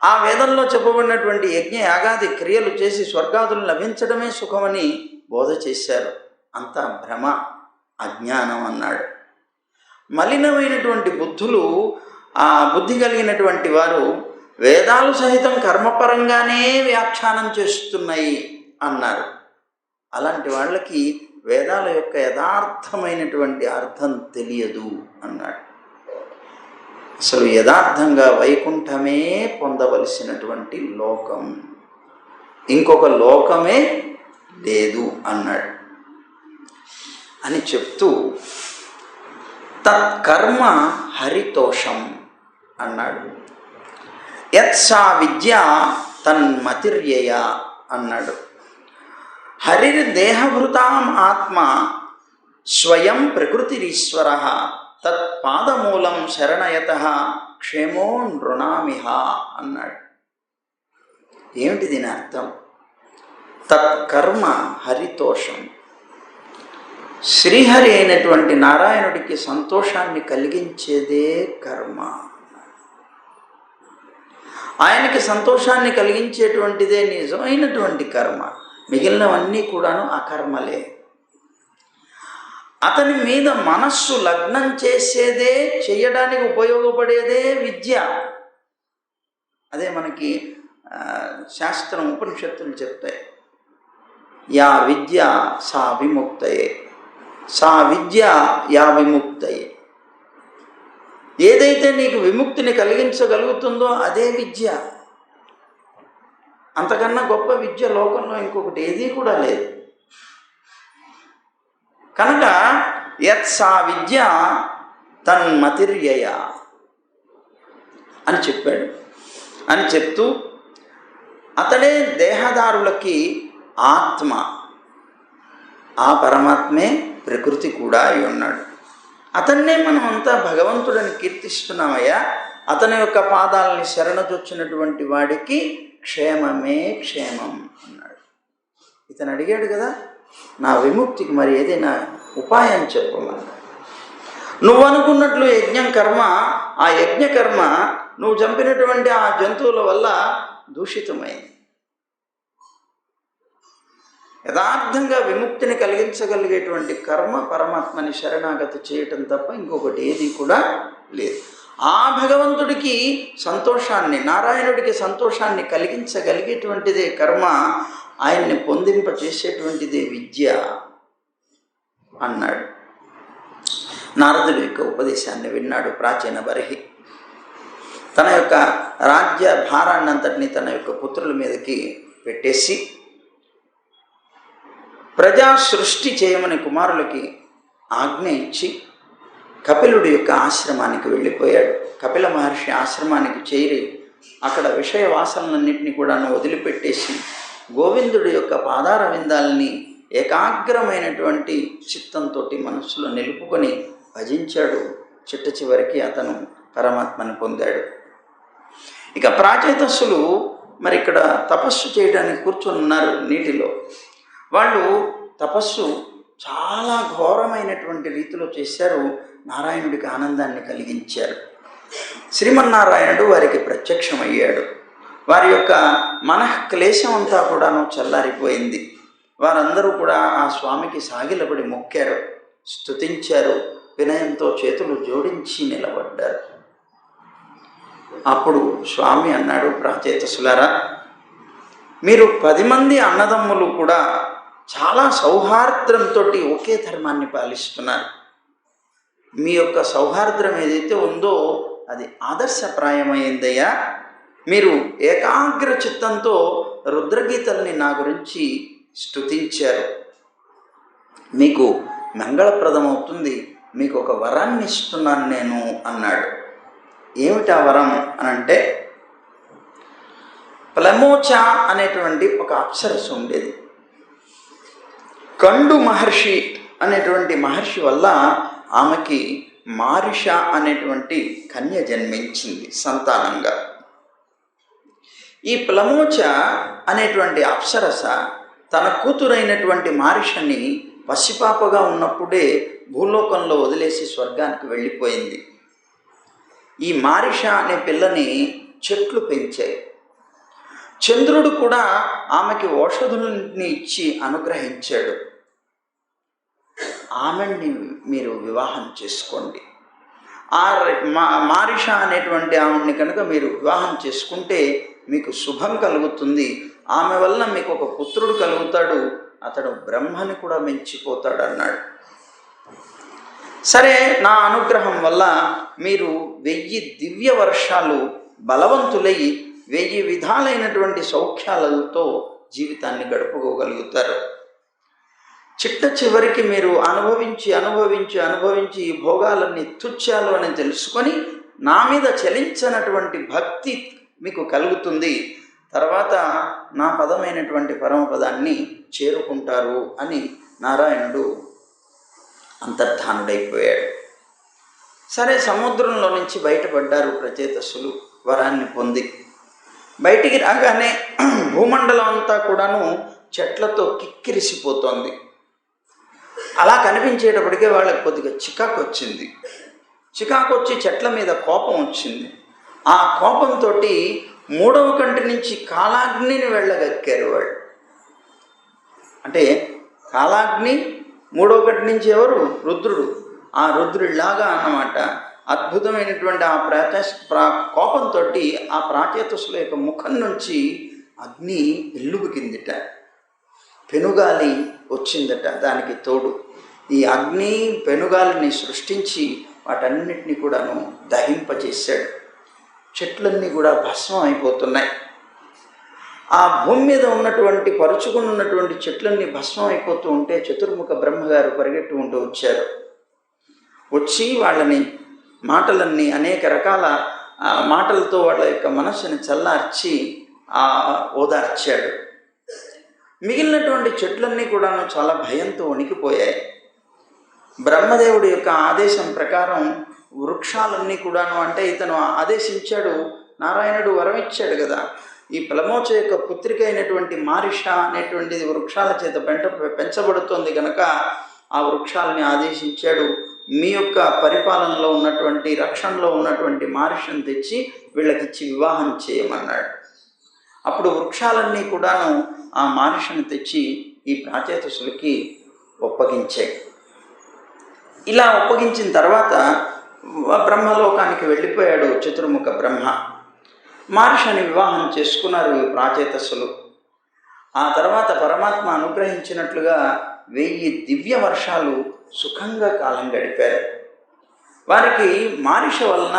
ఆ వేదంలో చెప్పబడినటువంటి యజ్ఞ యాగాది క్రియలు చేసి స్వర్గాదులు లభించడమే సుఖమని బోధ చేశారు. అంతా భ్రమ, అజ్ఞానం అన్నాడు. మలినమైనటువంటి బుద్ధులు, ఆ బుద్ధి కలిగినటువంటి వారు వేదాలు సహితం కర్మపరంగానే వ్యాఖ్యానం చేస్తున్నాయి అన్నారు. అలాంటి వాళ్ళకి వేదాల యొక్క యథార్థమైనటువంటి అర్థం తెలియదు అన్నాడు. అసలు యథార్థంగా వైకుంఠమే పొందవలసినటువంటి లోకం, ఇంకొక లోకమే లేదు అన్నాడు. అని చెప్తూ తత్కర్మ హరితోషం అన్నాడు. యత్సా విద్య తన్మతిర్యయ అన్నాడు. హరిర్ దేహభృతాం ఆత్మ స్వయం ప్రకృతిరీశ్వర తత్పాదమూలం శరణయతః క్షేమో నృణామిహ అన్నాడు. ఏమిటి దీని అర్థం? తత్కర్మ హరితోషం, శ్రీహరి అయినటువంటి నారాయణుడికి సంతోషాన్ని కలిగించేదే కర్మ. ఆయనకి సంతోషాన్ని కలిగించేటువంటిదే నిజమైనటువంటి కర్మ, మిగిలినవన్నీ కూడాను అకర్మలే. అతని మీద మనస్సు లగ్నం చేసేదే, చేయడానికి ఉపయోగపడేదే విద్య. అదే మనకి శాస్త్రం, ఉపనిషత్తులు చెప్తాయి. యా విద్య సా విముక్తయే, సా విద్య యా విముక్తయే. ఏదైతే నీకు విముక్తిని కలిగించగలుగుతుందో అదే విద్య. అంతకన్నా గొప్ప విద్య లోకంలో ఇంకొకటి ఏదీ కూడా లేదు. కనుక యత్సా విద్య తన్మతిర్యయ అని చెప్పాడు. అని చెప్తూ అతడే దేహదారులకి ఆత్మ, ఆ పరమాత్మే ప్రకృతి కూడా అయి ఉన్నాడు. అతన్నే మనం అంతా భగవంతుడని కీర్తిస్తున్నామయ్యా. అతని యొక్క పాదాలని శరణజొచ్చినటువంటి వాడికి క్షేమమే క్షేమం అన్నాడు. ఇతను అడిగాడు కదా, నా విముక్తికి మరి ఏదైనా ఉపాయం చెప్పమన్నాడు. నువ్వు అనుకున్నట్లు యజ్ఞం కర్మ, ఆ యజ్ఞ కర్మ నువ్వు చంపినటువంటి ఆ జంతువుల వల్ల దూషితమైంది. యథార్థంగా విముక్తిని కలిగించగలిగేటువంటి కర్మ పరమాత్మని శరణాగతి చేయటం తప్ప ఇంకొకటి ఏది కూడా లేదు. ఆ భగవంతుడికి సంతోషాన్ని, నారాయణుడికి సంతోషాన్ని కలిగించగలిగేటువంటిదే కర్మ, ఆయన్ని పొందింప చేసేటువంటిదే విద్య. అన్నాడు. నారదుడి యొక్క ఉపదేశాన్ని విన్నాడు ప్రాచీన బర్హి. తన యొక్క రాజ్య భారాన్నంతటినీ తన యొక్క పుత్రుల మీదకి పెట్టేసి ప్రజా సృష్టి చేయమని కుమారులకి ఆజ్ఞ ఇచ్చి కపిలుడి యొక్క ఆశ్రమానికి వెళ్ళిపోయాడు. కపిల మహర్షి ఆశ్రమానికి చేరి అక్కడ విషయ వాసనలన్నింటినీ కూడా వదిలిపెట్టేసి గోవిందుడి యొక్క పాదార విందాలని ఏకాగ్రమైనటువంటి చిత్తంతో మనస్సులో నిలుపుకొని భజించాడు. చిట్ట చివరికి అతను పరమాత్మని పొందాడు. ఇక ప్రాచేతస్సులు మరి ఇక్కడ తపస్సు చేయడానికి కూర్చొని ఉన్నారు నీటిలో. వాళ్ళు తపస్సు చాలా ఘోరమైనటువంటి రీతిలో చేశారు. నారాయణుడికి ఆనందాన్ని కలిగించారు. శ్రీమన్నారాయణుడు వారికి ప్రత్యక్షమయ్యాడు. వారి యొక్క మనఃక్లేశం అంతా కూడాను చల్లారిపోయింది. వారందరూ కూడా ఆ స్వామికి సాగిలపడి మొక్కారు, స్తుతించారు, వినయంతో చేతులు జోడించి నిలబడ్డారు. అప్పుడు స్వామి అన్నాడు, ప్రాచేతసులారా, మీరు 10 మంది అన్నదమ్ములు కూడా చాలా సౌహార్ద్రంతో ఒకే ధర్మాన్ని పాలిస్తున్నారు. మీ యొక్క సౌహార్ద్రం ఏదైతే ఉందో అది ఆదర్శప్రాయమైందయ్యా. మీరు ఏకాగ్ర చిత్తంతో రుద్రగీతల్ని నా గురించి స్తుతించారు. మీకు మంగళప్రదమవుతుంది. మీకు ఒక వరాన్ని ఇస్తున్నాను నేను అన్నాడు. ఏమిటా వరం అనంటే, ప్లమోచ అనేటువంటి ఒక అప్సరస్సు ఉండేది. కండు మహర్షి అనేటువంటి మహర్షి వల్ల ఆమెకి మారిష అనేటువంటి కన్య జన్మించింది సంతానంగా. ఈ ప్లమోచ అనేటువంటి అప్సరస తన కూతురైనటువంటి మారిషని పసిపాపగా ఉన్నప్పుడే భూలోకంలో వదిలేసి స్వర్గానికి వెళ్ళిపోయింది. ఈ మారిష అనే పిల్లని చెట్లు పెంచాయి. చంద్రుడు కూడా ఆమెకి ఔషధుల్ని ఇచ్చి అనుగ్రహించాడు. ఆమెని మీరు వివాహం చేసుకోండి. మారిష అనేటువంటి ఆమెని కనుక మీరు వివాహం చేసుకుంటే మీకు శుభం కలుగుతుంది. ఆమె వల్ల మీకు ఒక పుత్రుడు కలుగుతాడు. అతడు బ్రహ్మని కూడా మించిపోతాడు అన్నాడు. సరే, నా అనుగ్రహం వల్ల మీరు 1000 దివ్య వర్షాలు బలవంతులై 1000 విధాలైనటువంటి సౌఖ్యాలతో జీవితాన్ని గడుపుకోగలుగుతారు. చిట్ట చివరికి మీరు అనుభవించి ఈ భోగాలన్నీ తుచ్చాలు అని తెలుసుకొని నా మీద చలించనటువంటి భక్తి మీకు కలుగుతుంది. తర్వాత నా పదమైనటువంటి పరమపదాన్ని చేరుకుంటారు అని నారాయణుడు అంతర్ధానుడైపోయాడు. సరే, సముద్రంలో నుంచి బయటపడ్డారు ప్రచేతస్సులు వరాన్ని పొంది. బయటికి రాగానే భూమండలం అంతా కూడాను చెట్లతో కిక్కిరిసిపోతోంది. అలా కనిపించేటప్పటికే వాళ్ళకి కొద్దిగా చికాకు వచ్చింది. చికాకు వచ్చి చెట్ల మీద కోపం వచ్చింది. ఆ కోపంతో 3వ కంటి నుంచి కాలాగ్నిని వెళ్ళగక్కారు వాళ్ళు. అంటే కాలాగ్ని 3వ కంటి నుంచి ఎవరు? రుద్రుడు. ఆ రుద్రుడిలాగా అన్నమాట. అద్భుతమైనటువంటి ఆ కోపంతో ఆ ప్రాచేతస్సుల యొక్క ముఖం నుంచి అగ్ని వెల్లుబుకిందిట. పెనుగాలి వచ్చిందట. దానికి తోడు ఈ అగ్ని పెనుగాలిని సృష్టించి వాటన్నిటినీ కూడాను దహింపచేశాడు. చెట్లన్నీ కూడా భస్మం అయిపోతున్నాయి. ఆ భూమి మీద ఉన్నటువంటి పరుచుకుని ఉన్నటువంటి చెట్లన్నీ భస్మం అయిపోతూ ఉంటే చతుర్ముఖ బ్రహ్మగారు పరిగెట్టుకుంటూ వచ్చారు. వచ్చి వాళ్ళని మాటలన్నీ అనేక రకాల మాటలతో వాళ్ళ యొక్క మనస్సుని చల్లార్చి ఓదార్చాడు. మిగిలినటువంటి చెట్లన్నీ కూడాను చాలా భయంతో వణికిపోయాయి. బ్రహ్మదేవుడి యొక్క ఆదేశం ప్రకారం వృక్షాలన్నీ కూడాను, అంటే ఇతను ఆదేశించాడు, నారాయణుడు వరం ఇచ్చాడు కదా, ఈ ప్లమోచ యొక్క పుత్రిక అయినటువంటి మారిష అనేటువంటిది వృక్షాల చేత పెంచబడుతోంది కనుక ఆ వృక్షాలని ఆదేశించాడు. మీ యొక్క పరిపాలనలో ఉన్నటువంటి రక్షణలో ఉన్నటువంటి మారిషను తెచ్చి వీళ్ళకిచ్చి వివాహం చేయమన్నాడు. అప్పుడు వృక్షాలన్నీ కూడాను ఆ మారిషను తెచ్చి ఈ ప్రాచేతస్సులకి ఒప్పగించాయి. ఇలా ఒప్పగించిన తర్వాత బ్రహ్మలోకానికి వెళ్ళిపోయాడు చతుర్ముఖ బ్రహ్మ. మారిషని వివాహం చేసుకున్నారు ఈ ప్రాచేతస్సులు. ఆ తర్వాత పరమాత్మ అనుగ్రహించినట్లుగా 1000 దివ్య వర్షాలు సుఖంగా కాలం గడిపారు. వారికి మారిష వలన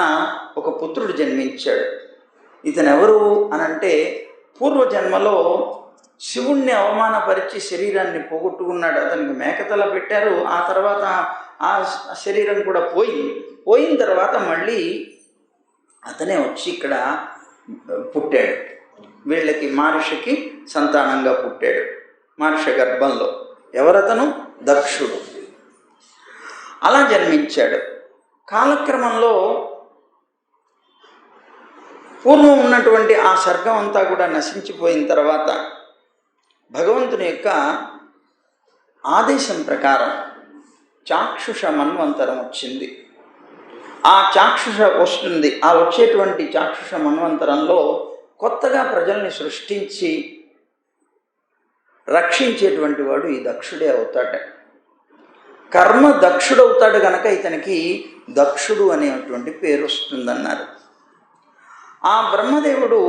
ఒక పుత్రుడు జన్మించాడు. ఇతనెవరు అనంటే పూర్వజన్మలో శివుణ్ణి అవమానపరిచి శరీరాన్ని పోగొట్టుకున్నాడు. అతనికి మేకతల పెట్టారు. ఆ తర్వాత ఆ శరీరం కూడా పోయిన తర్వాత మళ్ళీ అతనే వచ్చి ఇక్కడ పుట్టాడు. వీళ్ళకి మారిషకి సంతానంగా పుట్టాడు. మారిష గర్భంలో ఎవరతను? దక్షుడు. అలా జన్మించాడు. కాలక్రమంలో పూర్వం ఉన్నటువంటి ఆ సర్గం అంతా కూడా నశించిపోయిన తర్వాత భగవంతుని యొక్క ఆదేశం ప్రకారం చాక్షుష మన్వంతరం వచ్చింది. ఆ చాక్షుష వస్తుంది. ఆ వచ్చేటువంటి చాక్షుష మన్వంతరంలో కొత్తగా ప్రజల్ని సృష్టించి రక్షించేటువంటి వాడు ఈ దక్షుడే అవుతాడు. కర్మ దక్షుడవుతాడు కనుక ఇతనికి దక్షుడు అనేటువంటి పేరు వస్తుందన్నారు. ఆ బ్రహ్మదేవుడు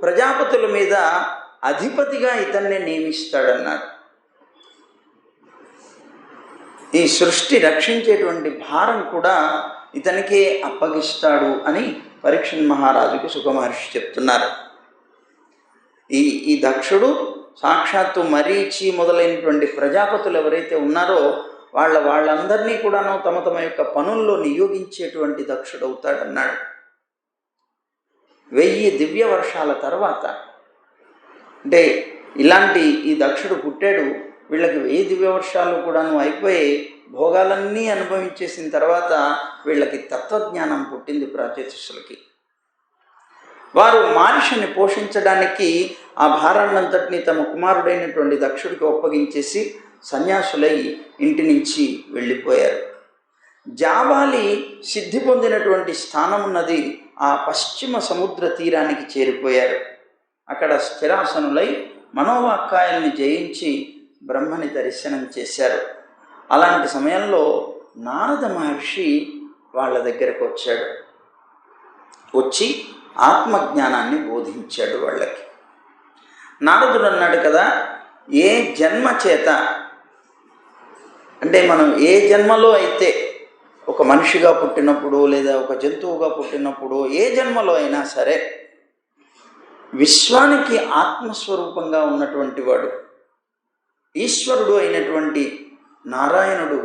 ప్రజాపతుల మీద అధిపతిగా ఇతన్ని నియమిస్తాడన్నారు. ఈ సృష్టి రక్షించేటువంటి భారం కూడా ఇతనికే అప్పగిస్తాడు అని పరీక్షణ్ మహారాజుకు సుఖమహర్షి చెప్తున్నారు. ఈ దక్షుడు సాక్షాత్తు మరీచి మొదలైనటువంటి ప్రజాపతులు ఎవరైతే ఉన్నారో వాళ్ళందరినీ కూడాను తమ యొక్క పనుల్లో నియోగించేటువంటి దక్షుడు అవుతాడన్నాడు. 1000 దివ్య వర్షాల తర్వాత, అంటే ఇలాంటి ఈ దక్షుడు పుట్టాడు. వీళ్ళకి 1000 దివ్య వర్షాలు కూడాను అయిపోయి భోగాలన్నీ అనుభవించేసిన తర్వాత వీళ్ళకి తత్వజ్ఞానం పుట్టింది ప్రాచేతసులకి. వారు మారిషని పోషించడానికి ఆ భారాన్నంతటినీ తమ కుమారుడైనటువంటి దక్షుడికి ఒప్పగించేసి సన్యాసులై ఇంటి నుంచి వెళ్ళిపోయారు. జాబాలి సిద్ధి పొందినటువంటి స్థానం ఉన్నది ఆ పశ్చిమ సముద్ర తీరానికి చేరిపోయారు. అక్కడ స్థిరాసనులై మనోవాక్కాయల్ని జయించి బ్రహ్మని దర్శనం చేశారు. అలాంటి సమయంలో నారద మహర్షి వాళ్ళ దగ్గరకు వచ్చాడు. వచ్చి ఆత్మజ్ఞానాన్ని బోధించాడు వాళ్ళకి. నారదుడు అన్నాడు కదా, ఏ జన్మ చేత, అంటే మనం ఏ జన్మలో అయితే ఒక మనిషిగా పుట్టినప్పుడు లేదా ఒక జంతువుగా పుట్టినప్పుడు ఏ జన్మలో అయినా సరే విశ్వానికి ఆత్మస్వరూపంగా ఉన్నటువంటి వాడు ఈశ్వరుడు అయినటువంటి నారాయణుడు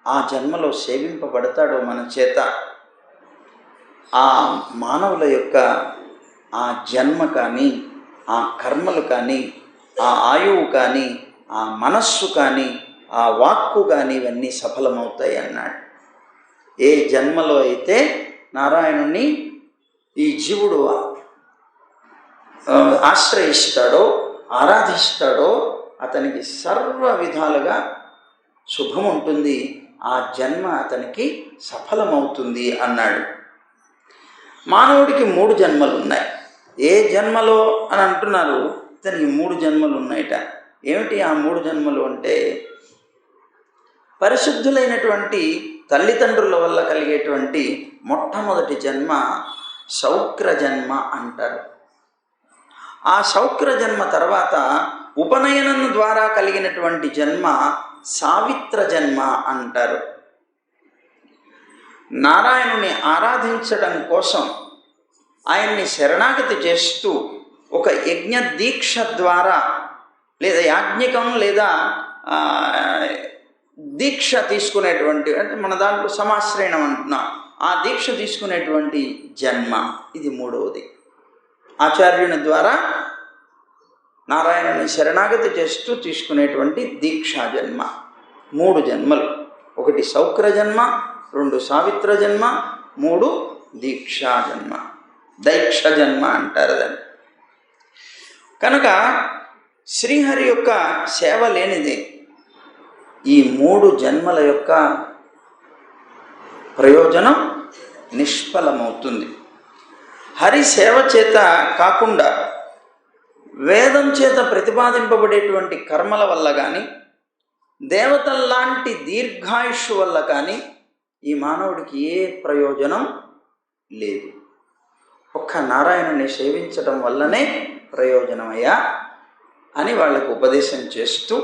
ఆ జన్మలో సేవింపబడతాడో మన చేత, ఆ మానవుల యొక్క ఆ జన్మ కానీ, ఆ కర్మలు కానీ, ఆ ఆయువు కానీ, ఆ మనస్సు కానీ, ఆ వాక్కు కానీ ఇవన్నీ సఫలమవుతాయి అన్నాడు. ఏ జన్మలో అయితే నారాయణుణ్ణి ఈ జీవుడు ఆశ్రయిస్తాడో, ఆరాధిస్తాడో అతనికి సర్వ విధాలుగా శుభం ఉంటుంది, ఆ జన్మ అతనికి సఫలమవుతుంది అన్నాడు. మానవుడికి 3 జన్మలు ఉన్నాయి. ఏ జన్మలో అని అంటున్నారు, ఇతనికి 3 జన్మలు ఉన్నాయట. ఏమిటి ఆ 3 జన్మలు అంటే, పరిశుద్ధులైనటువంటి తల్లిదండ్రుల వల్ల కలిగేటువంటి మొట్టమొదటి జన్మ శౌక్ర జన్మ అంటారు. ఆ శౌక్ర జన్మ తర్వాత ఉపనయనం ద్వారా కలిగినటువంటి జన్మ సావిత్ర జన్మ అంటారు. నారాయణుని ఆరాధించడం కోసం ఆయన్ని శరణాగతి చేస్తూ ఒక యజ్ఞ దీక్ష ద్వారా లేదా యాజ్ఞికం లేదా దీక్ష తీసుకునేటువంటి, అంటే మన దాంట్లో సమాశ్రయణం అంటున్నాం, ఆ దీక్ష తీసుకునేటువంటి జన్మ ఇది 3వది. ఆచార్యుని ద్వారా నారాయణుని శరణాగతి చేస్తూ తీసుకునేటువంటి దీక్షా జన్మ. 3 జన్మలు, 1 శౌక్ర జన్మ, 2 సావిత్ర జన్మ, 3 దీక్షా జన్మ, దైక్ష జన్మ అంటారు దాన్ని. కనుక శ్రీహరి యొక్క సేవ లేనిదే ఈ 3 జన్మల యొక్క ప్రయోజనం నిష్ఫలమవుతుంది. హరి సేవ చేత కాకుండా వేదం చేత ప్రతిపాదింపబడేటువంటి కర్మల వల్ల కానీ, దేవతల్లాంటి దీర్ఘాయుష్ వల్ల కానీ ఈ మానవుడికి ఏ ప్రయోజనం లేదు. ఒక్క నారాయణుని సేవించడం వల్లనే ప్రయోజనమయ్యా అని వాళ్ళకు ఉపదేశం చేస్తూ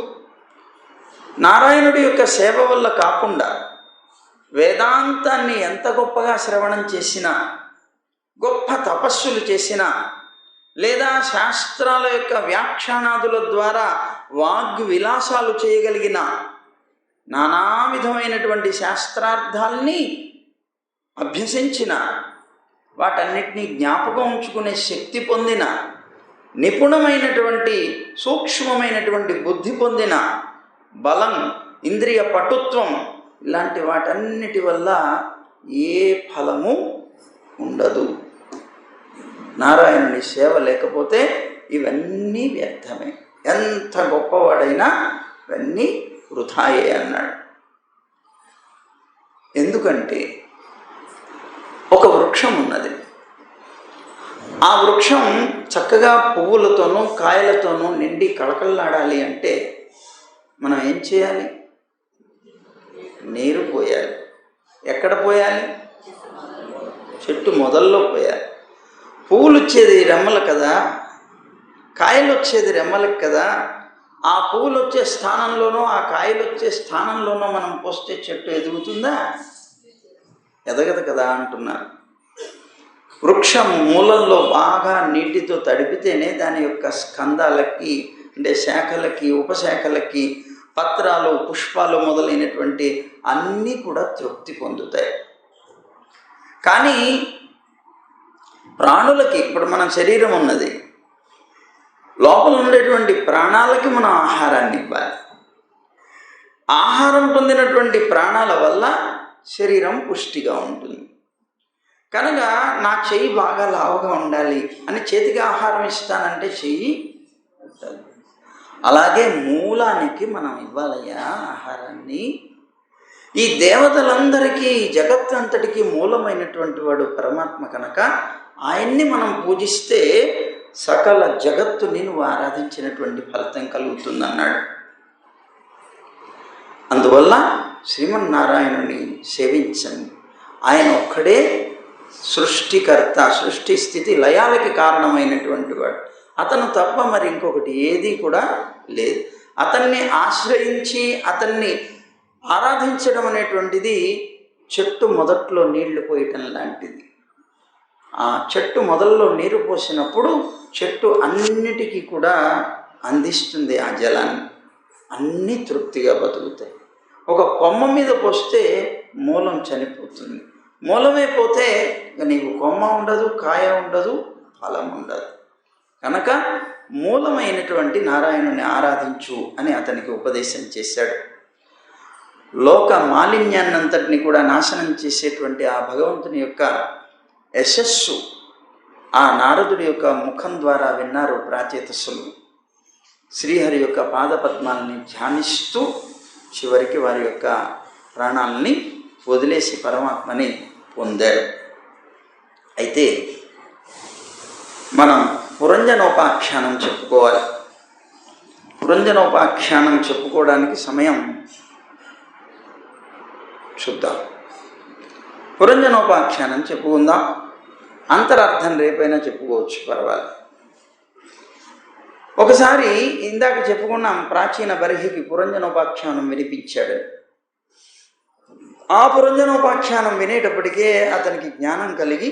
నారాయణుడి యొక్క సేవ వల్ల కాకుండా వేదాంతాన్ని ఎంత గొప్పగా శ్రవణం చేసినా, గొప్ప తపస్సులు చేసినా, లేదా శాస్త్రాల యొక్క వ్యాఖ్యానాదుల ద్వారా వాగ్విలాసాలు చేయగలిగిన, నానా విధమైనటువంటి శాస్త్రార్థాల్ని అభ్యసించిన, వాటన్నిటినీ జ్ఞాపకం ఉంచుకునే శక్తి పొందిన, నిపుణమైనటువంటి సూక్ష్మమైనటువంటి బుద్ధి పొందిన, బలం, ఇంద్రియ పటుత్వం, ఇలాంటి వాటన్నిటి వల్ల ఏ ఫలము ఉండదు. నారాయణుని సేవ లేకపోతే ఇవన్నీ వ్యర్థమే. ఎంత గొప్పవాడైనా ఇవన్నీ వృథాయే అన్నాడు. ఎందుకంటే ఒక వృక్షం ఉన్నది. ఆ వృక్షం చక్కగా పువ్వులతోనూ కాయలతోనూ నిండి కళకళలాడాలి అంటే మనం ఏం చేయాలి? నీరు పోయాలి. ఎక్కడ పోయాలి? చెట్టు మొదల్లో పోయాలి. పువ్వులు వచ్చేది రెమ్మలు కదా, కాయలు వచ్చేది రెమ్మలకు కదా. ఆ పువ్వులు వచ్చే స్థానంలోనో ఆ కాయలు వచ్చే స్థానంలోనో మనం పోస్తే చెట్టు ఎదుగుతుందా? ఎదగదు కదా అంటున్నారు. వృక్షం మూలంలో బాగా నీటితో తడిపితేనే దాని యొక్క స్కందాలకి, అంటే శాఖలకి, ఉపశాఖలకి, పత్రాలు, పుష్పాలు మొదలైనటువంటి అన్నీ కూడా తృప్తి పొందుతాయి. కానీ ప్రాణులకి, ఇప్పుడు మన శరీరం ఉన్నది, లోపల ఉండేటువంటి ప్రాణాలకి మనం ఆహారాన్ని ఇవ్వాలి. ఆహారం పొందినటువంటి ప్రాణాల వల్ల శరీరం పుష్టిగా ఉంటుంది. కనుక నా చెయ్యి బాగా లావుగా ఉండాలి అని చేతికి ఆహారం ఇస్తానంటే చెయ్యి ఉంటుంది. అలాగే మూలానికి మనం ఇవ్వాలయ్యా ఆహారాన్ని. ఈ దేవతలందరికీ, జగత్ అంతటికీ మూలమైనటువంటి వాడు పరమాత్మ కనుక ఆయన్ని మనం పూజిస్తే సకల జగత్తుని నువ్వు ఆరాధించినటువంటి ఫలితం కలుగుతుందన్నాడు. అందువల్ల శ్రీమన్నారాయణుని సేవించండి. ఆయన ఒక్కడే సృష్టికర్త, సృష్టి స్థితి లయాలకి కారణమైనటువంటి వాడు. అతను తప్ప మరి ఇంకొకటి ఏదీ కూడా లేదు. అతన్ని ఆశ్రయించి అతన్ని ఆరాధించడం అనేటువంటిది చెట్టు మొదట్లో నీళ్లు పోయటం లాంటిది. ఆ చెట్టు మొదల్లో నీరు పోసినప్పుడు చెట్టు అన్నిటికీ కూడా అందిస్తుంది ఆ జలాన్ని. అన్నీ తృప్తిగా బతుకుతాయి. ఒక కొమ్మ మీద పోస్తే మూలం చనిపోతుంది. మూలమే పోతే నీకు కొమ్మ ఉండదు, కాయ ఉండదు, ఫలం ఉండదు. కనుక మూలమైనటువంటి నారాయణుని ఆరాధించు అని అతనికి ఉపదేశం చేశాడు. లోక మాలిన్యాన్నంతటిని కూడా నాశనం చేసేటువంటి ఆ భగవంతుని యొక్క యశస్సు ఆ నారదుడి యొక్క ముఖం ద్వారా విన్నారు ప్రాచేతస్సులు. శ్రీహరి యొక్క పాదపద్మాలని ధ్యానిస్తూ చివరికి వారి యొక్క ప్రాణాలని వదిలేసి పరమాత్మని పొందారు. అయితే మనం పురంజనోపాఖ్యానం చెప్పుకోవాలి. పురంజనోపాఖ్యానం చెప్పుకోవడానికి సమయం చూద్దాం. పురంజనోపాఖ్యానం చెప్పుకుందాం. అంతరార్థం రేపైనా చెప్పుకోవచ్చు, పర్వాలేదు. ఒకసారి ఇందాక చెప్పుకున్నాం, ప్రాచీన బర్హికి పురంజనోపాఖ్యానం వినిపించాడు. ఆ పురంజనోపాఖ్యానం వినేటప్పటికే అతనికి జ్ఞానం కలిగి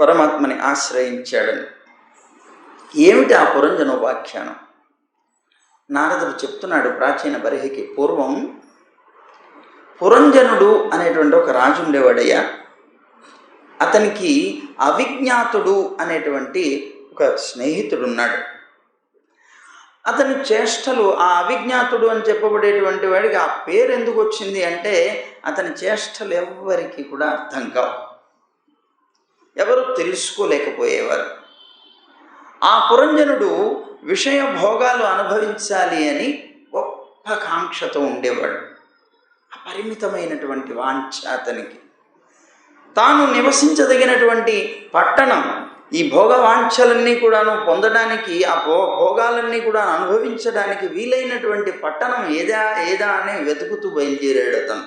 పరమాత్మని ఆశ్రయించాడని. ఏమిటి ఆ పురంజనోపాఖ్యానం? నారదుడు చెప్తున్నాడు ప్రాచీన బర్హికి, పూర్వం పురంజనుడు అనేటువంటి ఒక రాజు ఉండేవాడయ్యా. అతనికి అవిజ్ఞాతుడు అనేటువంటి ఒక స్నేహితుడున్నాడు. అతని చేష్టలు, ఆ అవిజ్ఞాతుడు అని చెప్పబడేటువంటి వాడికి ఆ పేరు ఎందుకు వచ్చింది అంటే అతని చేష్టలు ఎవ్వరికి కూడా అర్థం కావు, ఎవరు తెలుసుకోలేకపోయేవారు. ఆ పురంజనుడు విషయ భోగాలు అనుభవించాలి అని గొప్ప కాంక్షతో ఉండేవాడు. అపరిమితమైనటువంటి వాంఛ అతనికి. తాను నివసించదగినటువంటి పట్టణం, ఈ భోగవాంఛలన్నీ కూడాను పొందడానికి, ఆ భోగాలన్నీ కూడా అనుభవించడానికి వీలైనటువంటి పట్టణం ఏదా అని వెతుకుతూ బయలుదేరాడు అతను.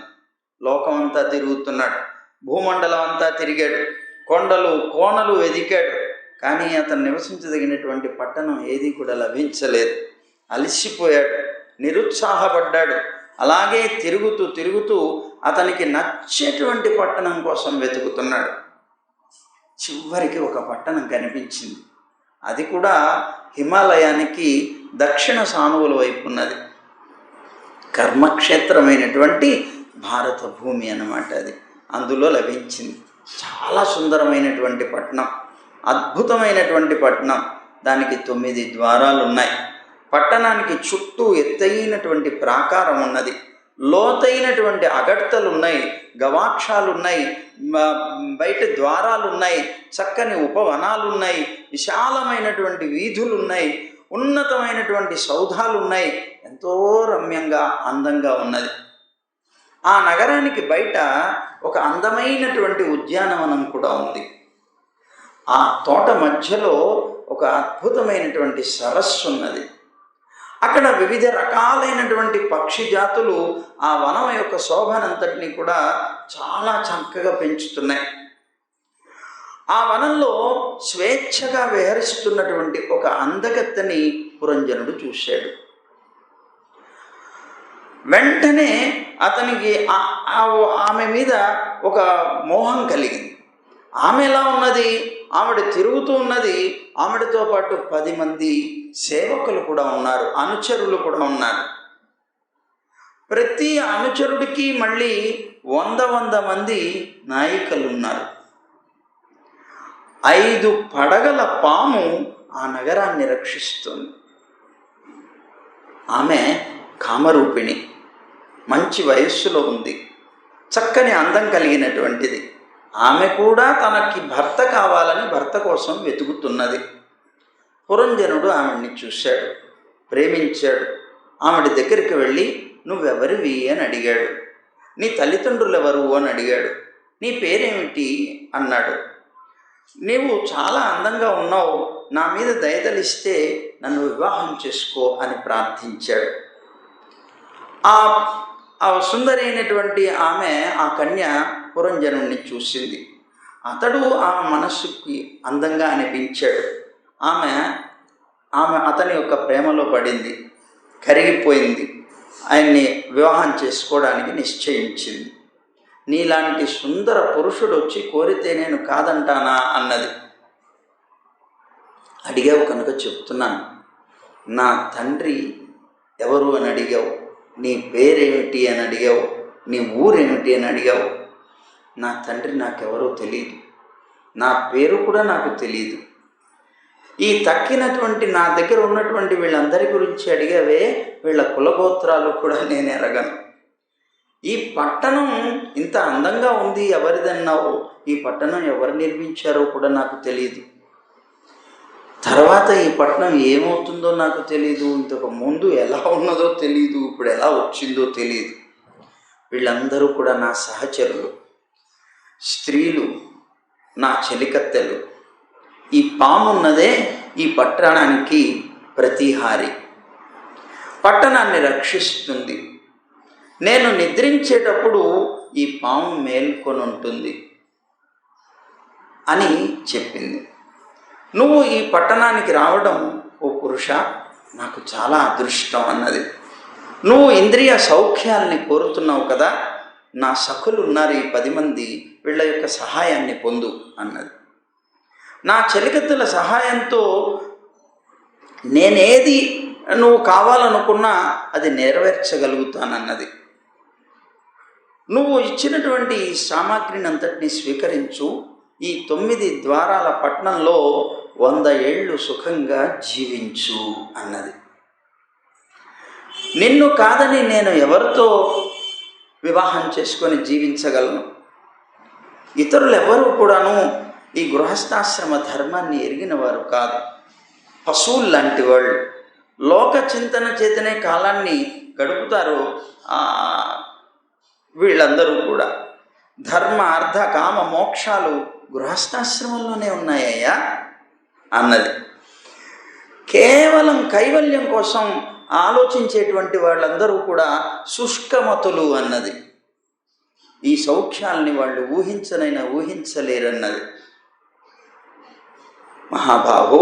లోకం అంతా తిరుగుతున్నాడు, భూమండలం అంతా తిరిగాడు, కొండలు కోనలు వెదికాడు. కానీ అతను నివసించదగినటువంటి పట్టణం ఏది కూడా లభించలేదు. అలసిపోయాడు, నిరుత్సాహపడ్డాడు. అలాగే తిరుగుతూ తిరుగుతూ అతనికి నచ్చేటువంటి పట్టణం కోసం వెతుకుతున్నాడు. చివరికి ఒక పట్టణం కనిపించింది. అది కూడా హిమాలయానికి దక్షిణ సానువుల వైపు ఉన్నది. కర్మక్షేత్రమైనటువంటి భారత భూమి అన్నమాట అది. అందులో లభించింది. చాలా సుందరమైనటువంటి పట్టణం, అద్భుతమైనటువంటి పట్టణం. దానికి 9 ద్వారాలు ఉన్నాయి. పట్టణానికి చుట్టూ ఎత్తైనటువంటి ప్రాకారం ఉన్నది. లోతైనటువంటి అగడ్తలు ఉన్నాయి, గవాక్షాలు ఉన్నాయి, బయట ద్వారాలు ఉన్నాయి, చక్కని ఉపవనాలు ఉన్నాయి, విశాలమైనటువంటి వీధులు ఉన్నాయి, ఉన్నతమైనటువంటి సౌధాలు ఉన్నాయి. ఎంతో రమ్యంగా అందంగా ఉన్నది. ఆ నగరానికి బయట ఒక అందమైనటువంటి ఉద్యానవనం కూడా ఉంది. ఆ తోట మధ్యలో ఒక అద్భుతమైనటువంటి సరస్సు ఉన్నది. అక్కడ వివిధ రకాలైనటువంటి పక్షి జాతులు ఆ వనం యొక్క శోభనంతటిని కూడా చాలా చక్కగా పెంచుతున్నాయి. ఆ వనంలో స్వేచ్ఛగా విహరిస్తున్నటువంటి ఒక అందగత్తెని పురంజనుడు చూశాడు. వెంటనే అతనికి ఆమె మీద ఒక మోహం కలిగింది. ఆమె ఎలా ఉన్నది? ఆవిడ తిరుగుతూ ఉన్నది. ఆవిడతో పాటు 10 మంది సేవకులు కూడా ఉన్నారు, అనుచరులు కూడా ఉన్నారు. ప్రతి అనుచరుడికి మళ్ళీ 100 మంది నాయికలు ఉన్నారు. 5 పడగల పాము ఆ నగరాన్ని రక్షిస్తుంది. ఆమె కామరూపిణి, మంచి వయస్సులో ఉంది, చక్కని అందం కలిగినటువంటిది. ఆమె కూడా తనకి భర్త కావాలని భర్త కోసం వెతుకుతున్నది. పురంజనుడు ఆమెని చూశాడు, ప్రేమించాడు. ఆమెడి దగ్గరికి వెళ్ళి, నువ్వెవరివి అని అడిగాడు. నీ తల్లిదండ్రులు ఎవరు అని అడిగాడు. నీ పేరేమిటి అన్నాడు. నీవు చాలా అందంగా ఉన్నావు, నా మీద దయతలిస్తే నన్ను వివాహం చేసుకో అని ప్రార్థించాడు. ఆ సుందరి అయినటువంటి ఆమె, ఆ కన్య పురంజనుడిని చూసింది. అతడు ఆమె మనస్సుకి అందంగా అనిపించాడు. ఆమె అతని యొక్క ప్రేమలో పడింది, కరిగిపోయింది. ఆయన్ని వివాహం చేసుకోవడానికి నిశ్చయించింది. నీలాంటి సుందర పురుషుడు వచ్చి కోరితే నేను కాదంటానా అన్నది. అడిగావు కనుక చెప్తున్నాను. నా తండ్రి ఎవరు అని అడిగావు, నీ పేరేమిటి అని అడిగావు, నీ ఊరేమిటి అని అడిగావు. నా తండ్రి నాకెవరో తెలియదు, నా పేరు కూడా నాకు తెలియదు. ఈ తక్కినటువంటి నా దగ్గర ఉన్నటువంటి వీళ్ళందరి గురించి అడిగావే, వీళ్ళ కులగోత్రాలు కూడా నేను ఎరగను. ఈ పట్టణం ఇంత అందంగా ఉంది, ఎవరిదన్నావు. ఈ పట్టణం ఎవరు నిర్మించారో కూడా నాకు తెలియదు. తర్వాత ఈ పట్టణం ఏమవుతుందో నాకు తెలియదు. ఇంతకు ముందు ఎలా ఉన్నదో తెలియదు, ఇప్పుడు ఎలా వచ్చిందో తెలియదు. వీళ్ళందరూ కూడా నా సహచరులు, స్త్రీలు, నా చెలికత్తెలు. ఈ పాము ఉన్నదే ఈ పట్టణానికి ప్రతిహారి, పట్టణాన్ని రక్షిస్తుంది. నేను నిద్రించేటప్పుడు ఈ పాము మేల్కొని ఉంటుంది అని చెప్పింది. నువ్వు ఈ పట్టణానికి రావడం ఓ పురుష నాకు చాలా అదృష్టం అన్నది. నువ్వు ఇంద్రియ సౌఖ్యాల్ని కోరుతున్నావు కదా, నా సఖులు ఉన్నారు ఈ 10 మంది, వీళ్ళ యొక్క సహాయాన్ని పొందు అన్నది. నా చెలికత్తెల సహాయంతో నేనేది నువ్వు కావాలనుకున్నా అది నెరవేర్చగలుగుతానన్నది. నువ్వు ఇచ్చినటువంటి ఈ సామాగ్రిని అంతటినీ స్వీకరించు. ఈ 9 ద్వారాల పట్టణంలో 100 ఏళ్ళు సుఖంగా జీవించు అన్నది. నిన్ను కాదని నేను ఎవరితో వివాహం చేసుకొని జీవించగలను? ఇతరులు ఎవరు కూడాను ఈ గృహస్థాశ్రమ ధర్మాన్ని ఎరిగిన వారు కాదు. పశువులు లాంటి వాళ్ళు లోక చింతన చేతనే కాలాన్ని గడుపుతారు. వీళ్ళందరూ కూడా ధర్మ అర్థ కామ మోక్షాలు గృహస్థాశ్రమంలోనే ఉన్నాయ్యా అన్నది. కేవలం కైవల్యం కోసం ఆలోచించేటువంటి వాళ్ళందరూ కూడా శుష్కమతులు అన్నది. ఈ సౌఖ్యాల్ని వాళ్ళు ఊహించనైనా ఊహించలేరన్నది. మహాబాహో,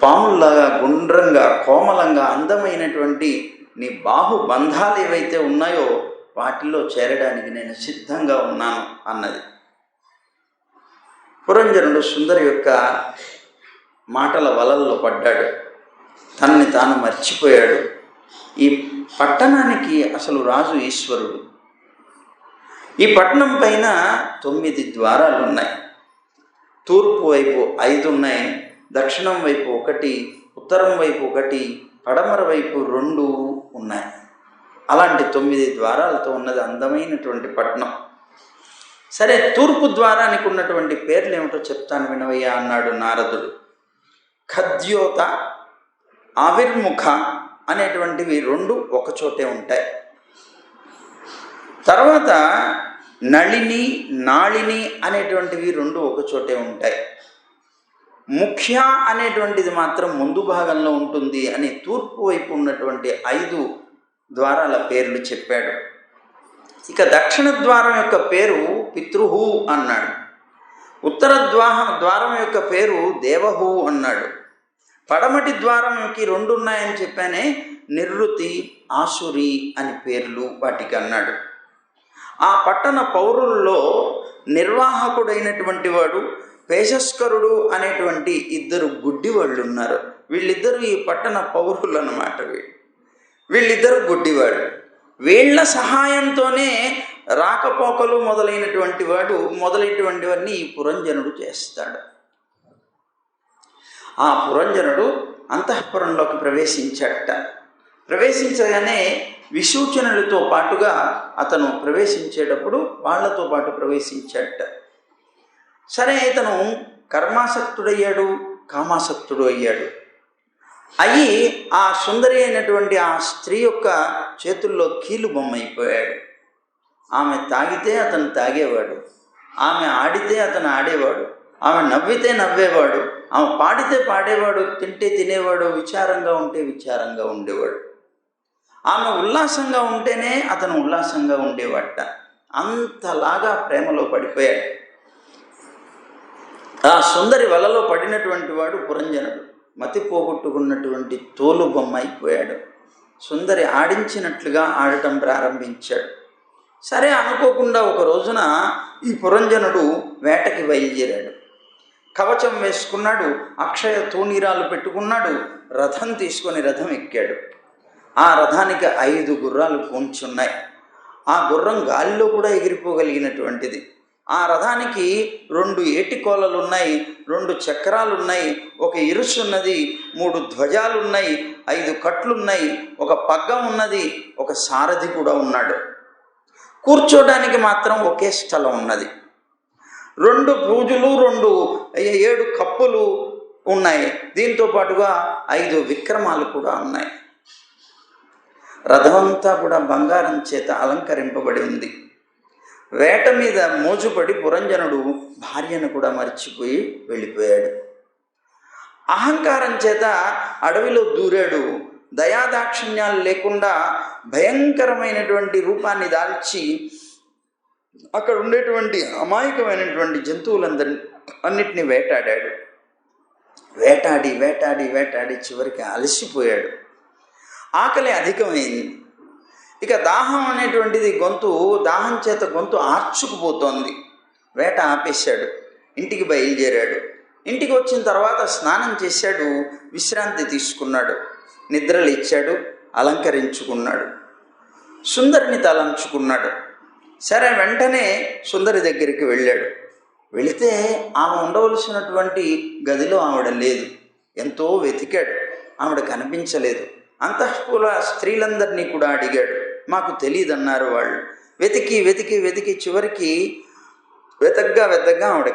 పాముల్లాగా గుండ్రంగా కోమలంగా అందమైనటువంటి నీ బాహుబంధాలు ఏవైతే ఉన్నాయో వాటిల్లో చేరడానికి నేను సిద్ధంగా ఉన్నాను అన్నది. పురంజనుడు సుందరి యొక్క మాటల వలల్లో పడ్డాడు. తనని తాను మర్చిపోయాడు. ఈ పట్టణానికి అసలు రాజు ఈశ్వరుడు. ఈ పట్టణం పైన 9 ద్వారాలు ఉన్నాయి. తూర్పు వైపు 5 ఉన్నాయి, దక్షిణం వైపు 1, ఉత్తరం వైపు 1, పడమర వైపు 2 ఉన్నాయి. అలాంటి 9 ద్వారాలతో ఉన్నది అందమైనటువంటి పట్టణం. సరే, తూర్పు ద్వారానికి ఉన్నటువంటి పేర్లు ఏమిటో చెప్తాను వినవయ్యా అన్నాడు నారదుడు. ఖద్యోత, ఆవిర్ముఖ అనేటువంటివి 2 ఒకచోటే ఉంటాయి. తర్వాత నళిని, నాళిని అనేటువంటివి 2 ఒకచోటే ఉంటాయి. ముఖ్య అనేటువంటిది మాత్రం ముందు భాగంలో ఉంటుంది అని తూర్పు వైపు ఉన్నటువంటి 5 ద్వారాల పేర్లు చెప్పాడు. ఇక దక్షిణ ద్వారం యొక్క పేరు పితృహు అన్నాడు. ఉత్తర ద్వారం యొక్క పేరు దేవహు అన్నాడు. పడమటి ద్వారంకి 2 ఉన్నాయని చెప్పానే, నిర్వృతి, ఆసురి అని పేర్లు వాటికి అన్నాడు. ఆ పట్టణ పౌరుల్లో నిర్వాహకుడైనటువంటి వాడు పేషస్కరుడు అనేటువంటి 2 గుడ్డివాళ్ళు ఉన్నారు. వీళ్ళిద్దరూ ఈ పట్టణ పౌరులు అన్నమాట. వీళ్ళిద్దరూ గుడ్డివాడు. వీళ్ళ సహాయంతోనే రాకపోకలు మొదలైనటువంటివన్నీ ఈ పురంజనుడు చేస్తాడు. ఆ పురంజనుడు అంతఃపురంలోకి ప్రవేశించట. ప్రవేశించగానే విసూచనలతో పాటుగా అతను ప్రవేశించేటప్పుడు వాళ్లతో పాటు ప్రవేశించట. సరే, ఇతను కర్మాసక్తుడయ్యాడు, కామాసక్తుడు అయ్యాడు. అయ్యి ఆ సుందరి అయినటువంటి ఆ స్త్రీ యొక్క చేతుల్లో కీలు బొమ్మ అయిపోయాడు. ఆమె తాగితే అతను తాగేవాడు, ఆమె ఆడితే అతను ఆడేవాడు, ఆమె నవ్వితే నవ్వేవాడు, ఆమె పాడితే పాడేవాడు, తింటే తినేవాడు, విచారంగా ఉంటే విచారంగా ఉండేవాడు. ఆమె ఉల్లాసంగా ఉంటేనే అతను ఉల్లాసంగా ఉండేవాట. అంతలాగా ప్రేమలో పడిపోయాడు. ఆ సుందరి వలలో పడినటువంటి వాడు పురంజనుడు. మతి పోగొట్టుకున్నటువంటి తోలు బొమ్మ అయిపోయాడు. సుందరి ఆడించినట్లుగా ఆడటం ప్రారంభించాడు. సరే, అనుకోకుండా ఒక రోజున ఈ పురంజనుడు వేటకి బయలుదేరాడు. కవచం వేసుకున్నాడు, అక్షయ తూణీరాలు పెట్టుకున్నాడు, రథం తీసుకొని రథం ఎక్కాడు. ఆ రథానికి 5 గుర్రాలు పూంచున్నాయి. ఆ గుర్రం గాలిలో కూడా ఎగిరిపోగలిగినటువంటిది. ఆ రథానికి 2 ఏటికోలలున్నాయి, 2 చక్రాలున్నాయి, ఒక ఇరుసు ఉన్నది, 3 ధ్వజాలున్నాయి, 5 కట్లున్నాయి, ఒక పగ్గం ఉన్నది, ఒక సారథి కూడా ఉన్నాడు. కూర్చోడానికి మాత్రం ఒకే స్థలం ఉన్నది. 2 పూజలు, 7 కప్పులు ఉన్నాయి. దీంతో పాటుగా 5 విక్రమాలు కూడా ఉన్నాయి. రథమంతా కూడా బంగారం చేత అలంకరింపబడి ఉంది. వేట మీద మోజుపడి పురంజనుడు భార్యను కూడా మర్చిపోయి వెళ్ళిపోయాడు. అహంకారం చేత అడవిలో దూరాడు. దయాదాక్షిణ్యాలు లేకుండా భయంకరమైనటువంటి రూపాన్ని దాల్చి అక్కడ ఉండేటువంటి అమాయకమైనటువంటి జంతువులందరినీ వేటాడాడు. వేటాడి వేటాడి వేటాడి చివరికి అలసిపోయాడు. ఆకలి అధికమైంది. ఇక దాహం అనేటువంటిది దాహం చేత గొంతు ఆర్చుకుపోతోంది. వేట ఆపేశాడు. ఇంటికి బయలుదేరాడు. ఇంటికి వచ్చిన తర్వాత స్నానం చేశాడు, విశ్రాంతి తీసుకున్నాడు, నిద్రలు ఇచ్చాడు, అలంకరించుకున్నాడు, సుందరిని తలంచుకున్నాడు. సరే, వెంటనే సుందరి దగ్గరికి వెళ్ళాడు. వెళితే ఆమె ఉండవలసినటువంటి గదిలో ఆవిడ లేదు. ఎంతో వెతికాడు, ఆవిడ కనిపించలేదు. అంతఃపుర స్త్రీలందరినీ కూడా అడిగాడు. మాకు తెలియదన్నారు వాళ్ళు. వెతికి వెతికి వెతికి చివరికి వెతగ్గా ఆవిడ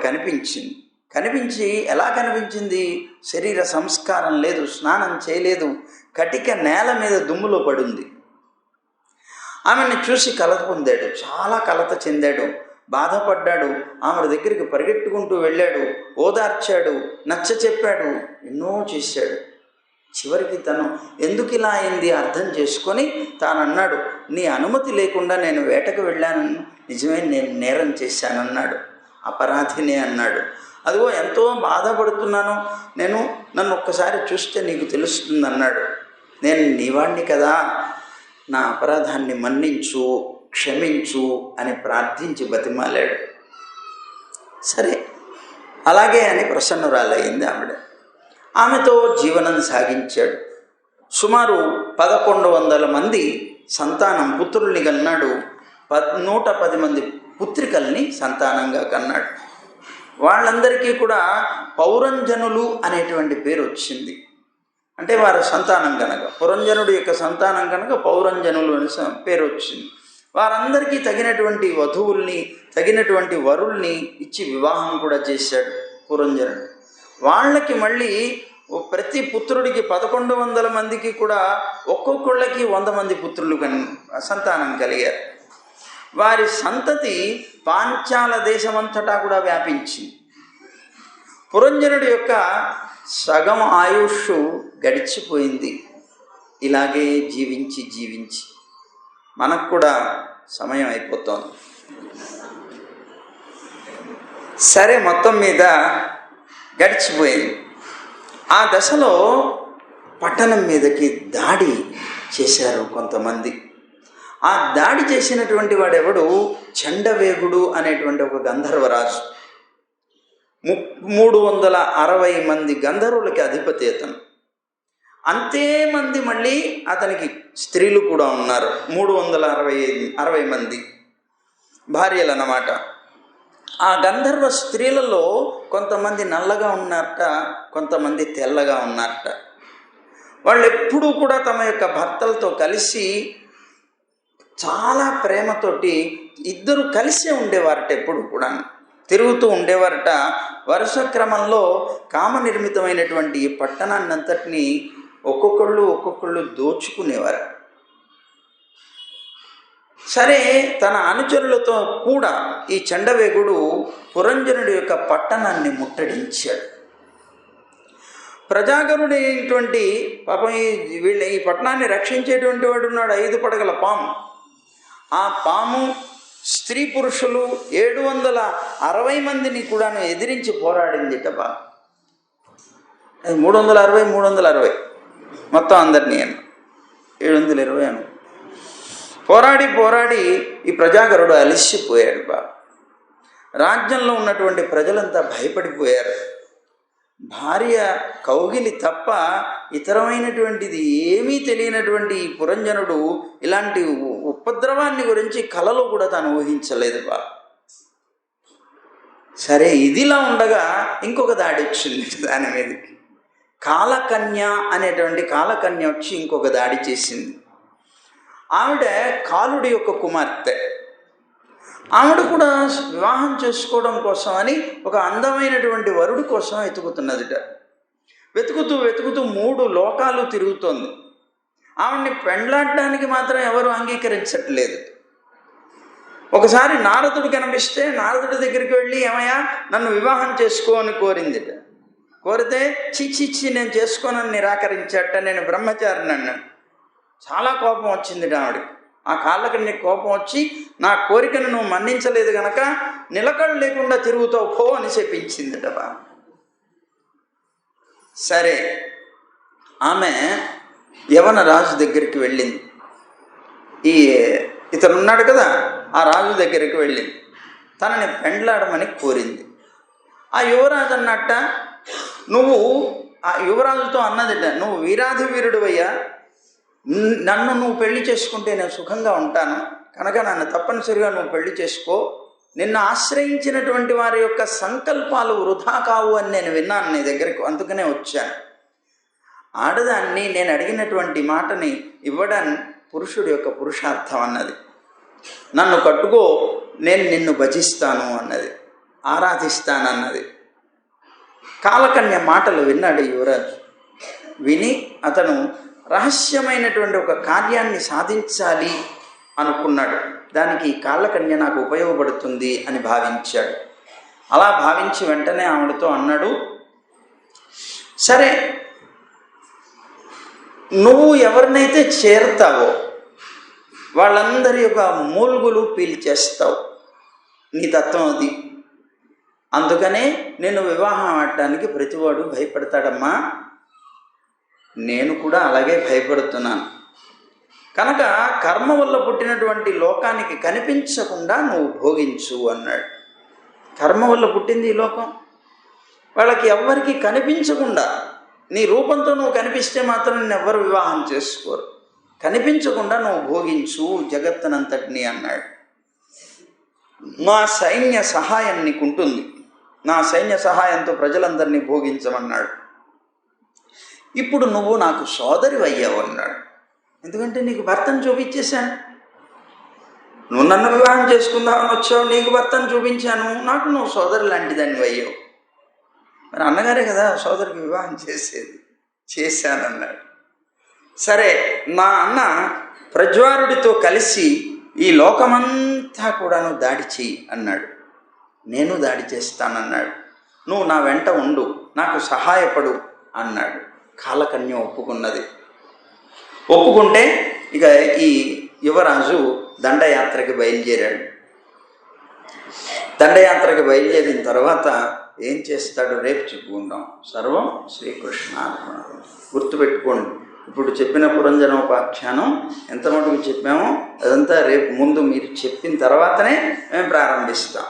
కనిపించి ఎలా కనిపించింది? శరీర సంస్కారం లేదు, స్నానం చేయలేదు, కటిక నేల మీద దుమ్ములో పడుంది. ఆమెను చూసి కలత పొందాడు, చాలా కలత చెందాడు, బాధపడ్డాడు. ఆమె దగ్గరికి పరిగెట్టుకుంటూ వెళ్ళాడు, ఓదార్చాడు, నచ్చ చెప్పాడు, ఎన్నో చేశాడు. చివరికి తను ఎందుకు ఇలా అయింది అర్థం చేసుకొని తానన్నాడు, నీ అనుమతి లేకుండా నేను వేటకు వెళ్ళానన్ను, నిజమే, నేను నేరం చేశానన్నాడు, అపరాధినే అన్నాడు. అదిగో ఎంతో బాధపడుతున్నాను, నన్ను ఒక్కసారి చూస్తే నీకు తెలుస్తుంది అన్నాడు. నేను నీవాణ్ణి కదా, నా అపరాధాన్ని మన్నించు, క్షమించు అని ప్రార్థించి బతిమాలాడు. సరే అలాగే అని ప్రసన్నురాలయ్యింది ఆవిడ. ఆమెతో జీవనం సాగించాడు. సుమారు 1100 మంది సంతానం పుత్రుల్ని కన్నాడు. 110 మంది పుత్రికల్ని సంతానంగా కన్నాడు. వాళ్ళందరికీ కూడా పౌరంజనులు అనేటువంటి పేరు వచ్చింది. అంటే వారి సంతానం కనుక, పురంజనుడి యొక్క సంతానం కనుక పౌరంజనులు అని పేరు వచ్చింది. వారందరికీ తగినటువంటి వధువుల్ని, తగినటువంటి వరుల్ని ఇచ్చి వివాహం కూడా చేశాడు పురంజనుడు. వాళ్ళకి మళ్ళీ ప్రతి పుత్రుడికి 1100 మందికి కూడా ఒక్కొక్కళ్ళకి 100 మంది పుత్రులు సంతానం కలిగారు. వారి సంతతి పాంచాల దేశమంతటా కూడా వ్యాపించింది. పురంజనుడి యొక్క సగం ఆయుష్ గడిచిపోయింది. ఇలాగే జీవించి జీవించి మనకు కూడా సమయం అయిపోతుంది. సరే, మొత్తం మీద గడిచిపోయింది. ఆ దశలో పట్టణం మీదకి దాడి చేశారు కొంతమంది. ఆ దాడి చేసినటువంటి వాడెవడు? చండవేగుడు అనేటువంటి ఒక గంధర్వరాజు. 360 మంది గంధర్వులకి అధిపతి అతను. అంతేమంది మళ్ళీ అతనికి స్త్రీలు కూడా ఉన్నారు. 360 మంది భార్యలు అన్నమాట. ఆ గంధర్వ స్త్రీలలో కొంతమంది నల్లగా ఉన్నారట, కొంతమంది తెల్లగా ఉన్నారట. వాళ్ళు ఎప్పుడూ కూడా తమ యొక్క భర్తలతో కలిసి చాలా ప్రేమతోటి ఇద్దరు కలిసే ఉండేవారట. ఎప్పుడు కూడా తిరుగుతూ ఉండేవారట. వరుస క్రమంలో కామనిర్మితమైనటువంటి ఈ పట్టణాన్నంతటినీ ఒక్కొక్కళ్ళు దోచుకునేవారు. సరే, తన అనుచరులతో కూడా ఈ చండవేగుడు పురంజనుడి యొక్క పట్టణాన్ని ముట్టడించాడు. ప్రజాగరుడైనటువంటి పాపం ఈ పట్టణాన్ని రక్షించేటువంటి వాడు ఉన్నాడు, 5 పడగల పాము. ఆ పాము స్త్రీ పురుషులు 760 మందిని కూడాను ఎదిరించి పోరాడిందిట. బాగా 360 మొత్తం అందరినీ 720 అను పోరాడి ఈ ప్రజాగరుడు అలిసిపోయాడు. బాగా రాజ్యంలో ఉన్నటువంటి ప్రజలంతా భయపడిపోయారు. భార్య కౌగిలి తప్ప ఇతరమైనటువంటిది ఏమీ తెలియనటువంటి ఈ పురంజనుడు ఇలాంటి ఉపద్రవాన్ని గురించి కలలో కూడా తాను ఊహించలేదు. సరే, ఇదిలా ఉండగా ఇంకొక దాడి వచ్చింది దాని మీదకి. కాలకన్య అనేటువంటి కాలకన్య వచ్చి ఇంకొక దాడి చేసింది. ఆవిడ కాలుడి యొక్క కుమార్తె. ఆవిడ కూడా వివాహం చేసుకోవడం కోసం అని ఒక అందమైనటువంటి వరుడు కోసం వెతుకుతున్నదిట. వెతుకుతూ 3 లోకాలు తిరుగుతోంది. ఆవిడ్ని పెండ్లాడడానికి మాత్రం ఎవరు అంగీకరించట్లేదు. ఒకసారి నారదుడు కనిపిస్తే నారదుడి దగ్గరికి వెళ్ళి, ఏమయ్యా నన్ను వివాహం చేసుకో అని కోరిందిట. కోరితే చిచ్చి నేను చేసుకోనని నిరాకరించాట. నేను బ్రహ్మచారిని అన్నాడు. చాలా కోపం వచ్చింది ఆవిడకి. ఆ కాళ్ళకి నీకు కోపం వచ్చి, నా కోరికను నువ్వు మన్నించలేదు గనక నిలకడ లేకుండా తిరుగుతావు పో అని చెప్పించిందిట. సరే, ఆమె యవన రాజు దగ్గరికి వెళ్ళింది. ఇతను ఉన్నాడు కదా, ఆ రాజు దగ్గరికి వెళ్ళింది. తనని పెండ్లాడమని కోరింది. ఆ యువరాజు అన్నట్ట, నువ్వు ఆ యువరాజుతో అన్నదిట, నువ్వు వీరాధి వీరుడువయ్యా, నన్ను నువ్వు పెళ్లి చేసుకుంటే నేను సుఖంగా ఉంటాను కనుక నన్ను తప్పనిసరిగా నువ్వు పెళ్లి చేసుకో. నిన్ను ఆశ్రయించినటువంటి వారి యొక్క సంకల్పాలు వృధా కావు అని నేను విన్నాను నీ దగ్గరికి, అందుకనే వచ్చాను. ఆడదాన్ని నేను అడిగినటువంటి మాటని ఇవ్వడం పురుషుడి యొక్క పురుషార్థం అన్నది. నన్ను కట్టుకో, నేను నిన్ను భజిస్తాను అన్నది, ఆరాధిస్తానన్నది. కాలకన్య మాటలు విన్నాడు యువరాజు. విని అతను రహస్యమైనటువంటి ఒక కార్యాన్ని సాధించాలి అనుకున్నాడు. దానికి కాలకన్య నాకు ఉపయోగపడుతుంది అని భావించాడు. అలా భావించి వెంటనే ఆవిడతో అన్నాడు, సరే నువ్వు ఎవరినైతే చేరుతావో వాళ్ళందరి యొక్క మూల్గులు పీల్చేస్తావు, నీ తత్వం అది. అందుకనే నేను వివాహం ఆడటానికి ప్రతివాడు భయపడతాడమ్మా, నేను కూడా అలాగే భయపడుతున్నాను. కనుక కర్మ వల్ల పుట్టినటువంటి లోకానికి కనిపించకుండా నువ్వు భోగించు అన్నాడు. కర్మ వల్ల పుట్టింది ఈ లోకం, వాళ్ళకి ఎవ్వరికి కనిపించకుండా, నీ రూపంతో నువ్వు కనిపిస్తే మాత్రం నిన్నెవ్వరు వివాహం చేసుకోరు, కనిపించకుండా నువ్వు భోగించు జగత్తునంతటిని అన్నాడు. నా సైన్య సహాయం నీకుంటుంది, నా సైన్య సహాయంతో ప్రజలందరినీ భోగించమన్నాడు. ఇప్పుడు నువ్వు నాకు సోదరి అయ్యావు అన్నాడు. ఎందుకంటే నీకు భర్తను చూపించేశాను, నువ్వు నన్ను వివాహం చేసుకుందామని వచ్చావు, నీకు భర్తను చూపించాను, నాకు నువ్వు సోదరి లాంటిదాన్ని అయ్యావు. మరి అన్నగారే కదా సోదరికి వివాహం చేశానన్నాడు. సరే, మా అన్న ప్రజ్వారుడితో కలిసి ఈ లోకమంతా కూడాను దాడి చెయ్యి అన్నాడు. నేను దాడి చేస్తానన్నాడు. నువ్వు నా వెంట ఉండు, నాకు సహాయపడు అన్నాడు. కాలకన్య ఒప్పుకున్నది. ఒప్పుకుంటే ఇక ఈ యువరాజు దండయాత్రకి బయలుదేరాడు. దండయాత్రకి బయలుదేరిన తర్వాత ఏం చేస్తాడో రేపు చెప్పుకుంటాం. సర్వం శ్రీకృష్ణార్పణం. గుర్తుపెట్టుకోండి, ఇప్పుడు చెప్పిన పురంజనోపాఖ్యానం ఎంత మటుకు చెప్పామో అదంతా రేపు ముందు మీరు చెప్పిన తర్వాతనే మేము ప్రారంభిస్తాం.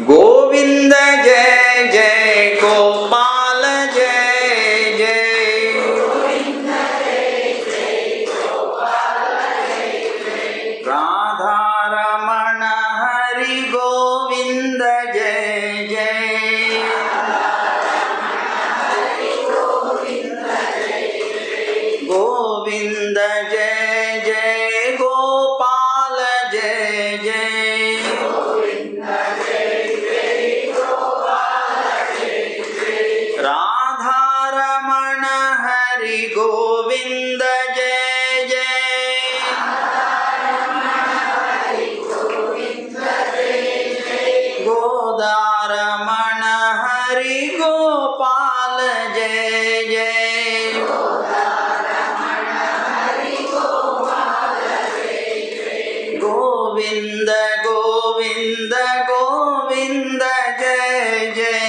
గోవింద జయ జయ గోపాల జయ జయ, రాధారమణ హరి గోవింద జయ జయ, గోవింద జయ జయ గోపాల జయ జయ, రాధారమణ హరి గోవింద జయ జయ, గోదారమణ హరి గోపాల జయ జయ, గోవింద గోవింద గోవింద జయ జయ,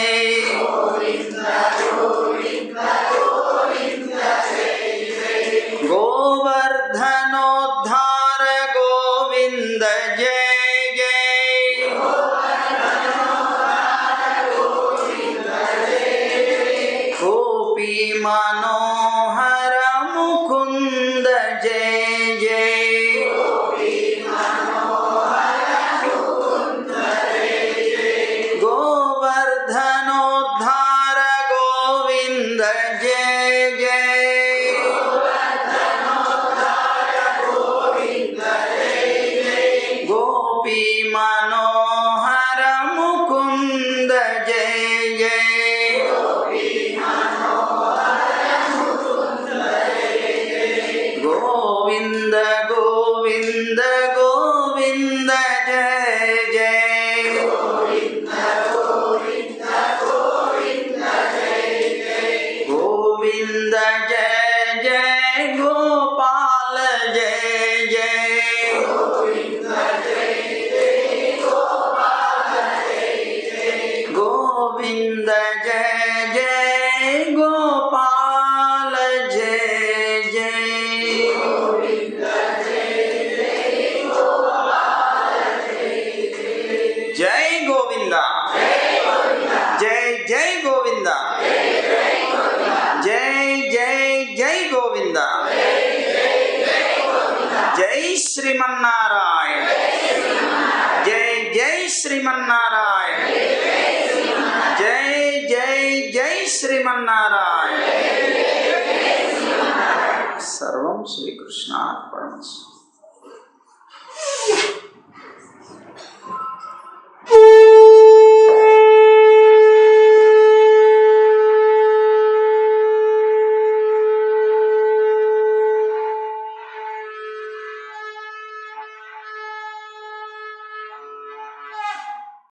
గోవర్ధనోద్ధార గోవింద జయ జయ, గోపీ మనోహర ముకుంద జయ జయ, గోవర్ధనోద్ధార గోవింద జయ జయ, గోపీ మనోహర ముకుంద జయ జయ, గోవింద గోవింద గోవింద జయ జయ, గోవింద జయ జయ గోపాల జయ జయ, గోవింద జయ జయ గోపాల జయ జయ, జై గోవింద, జై జై గోవింద, జై జై జై గోవింద, జై శ్రీమన్నారాయణ, జై జై శ్రీమన్నారాయణ, జై జై జై శ్రీమన్నారాయణ. సర్వం శ్రీకృష్ణార్పణమస్తు.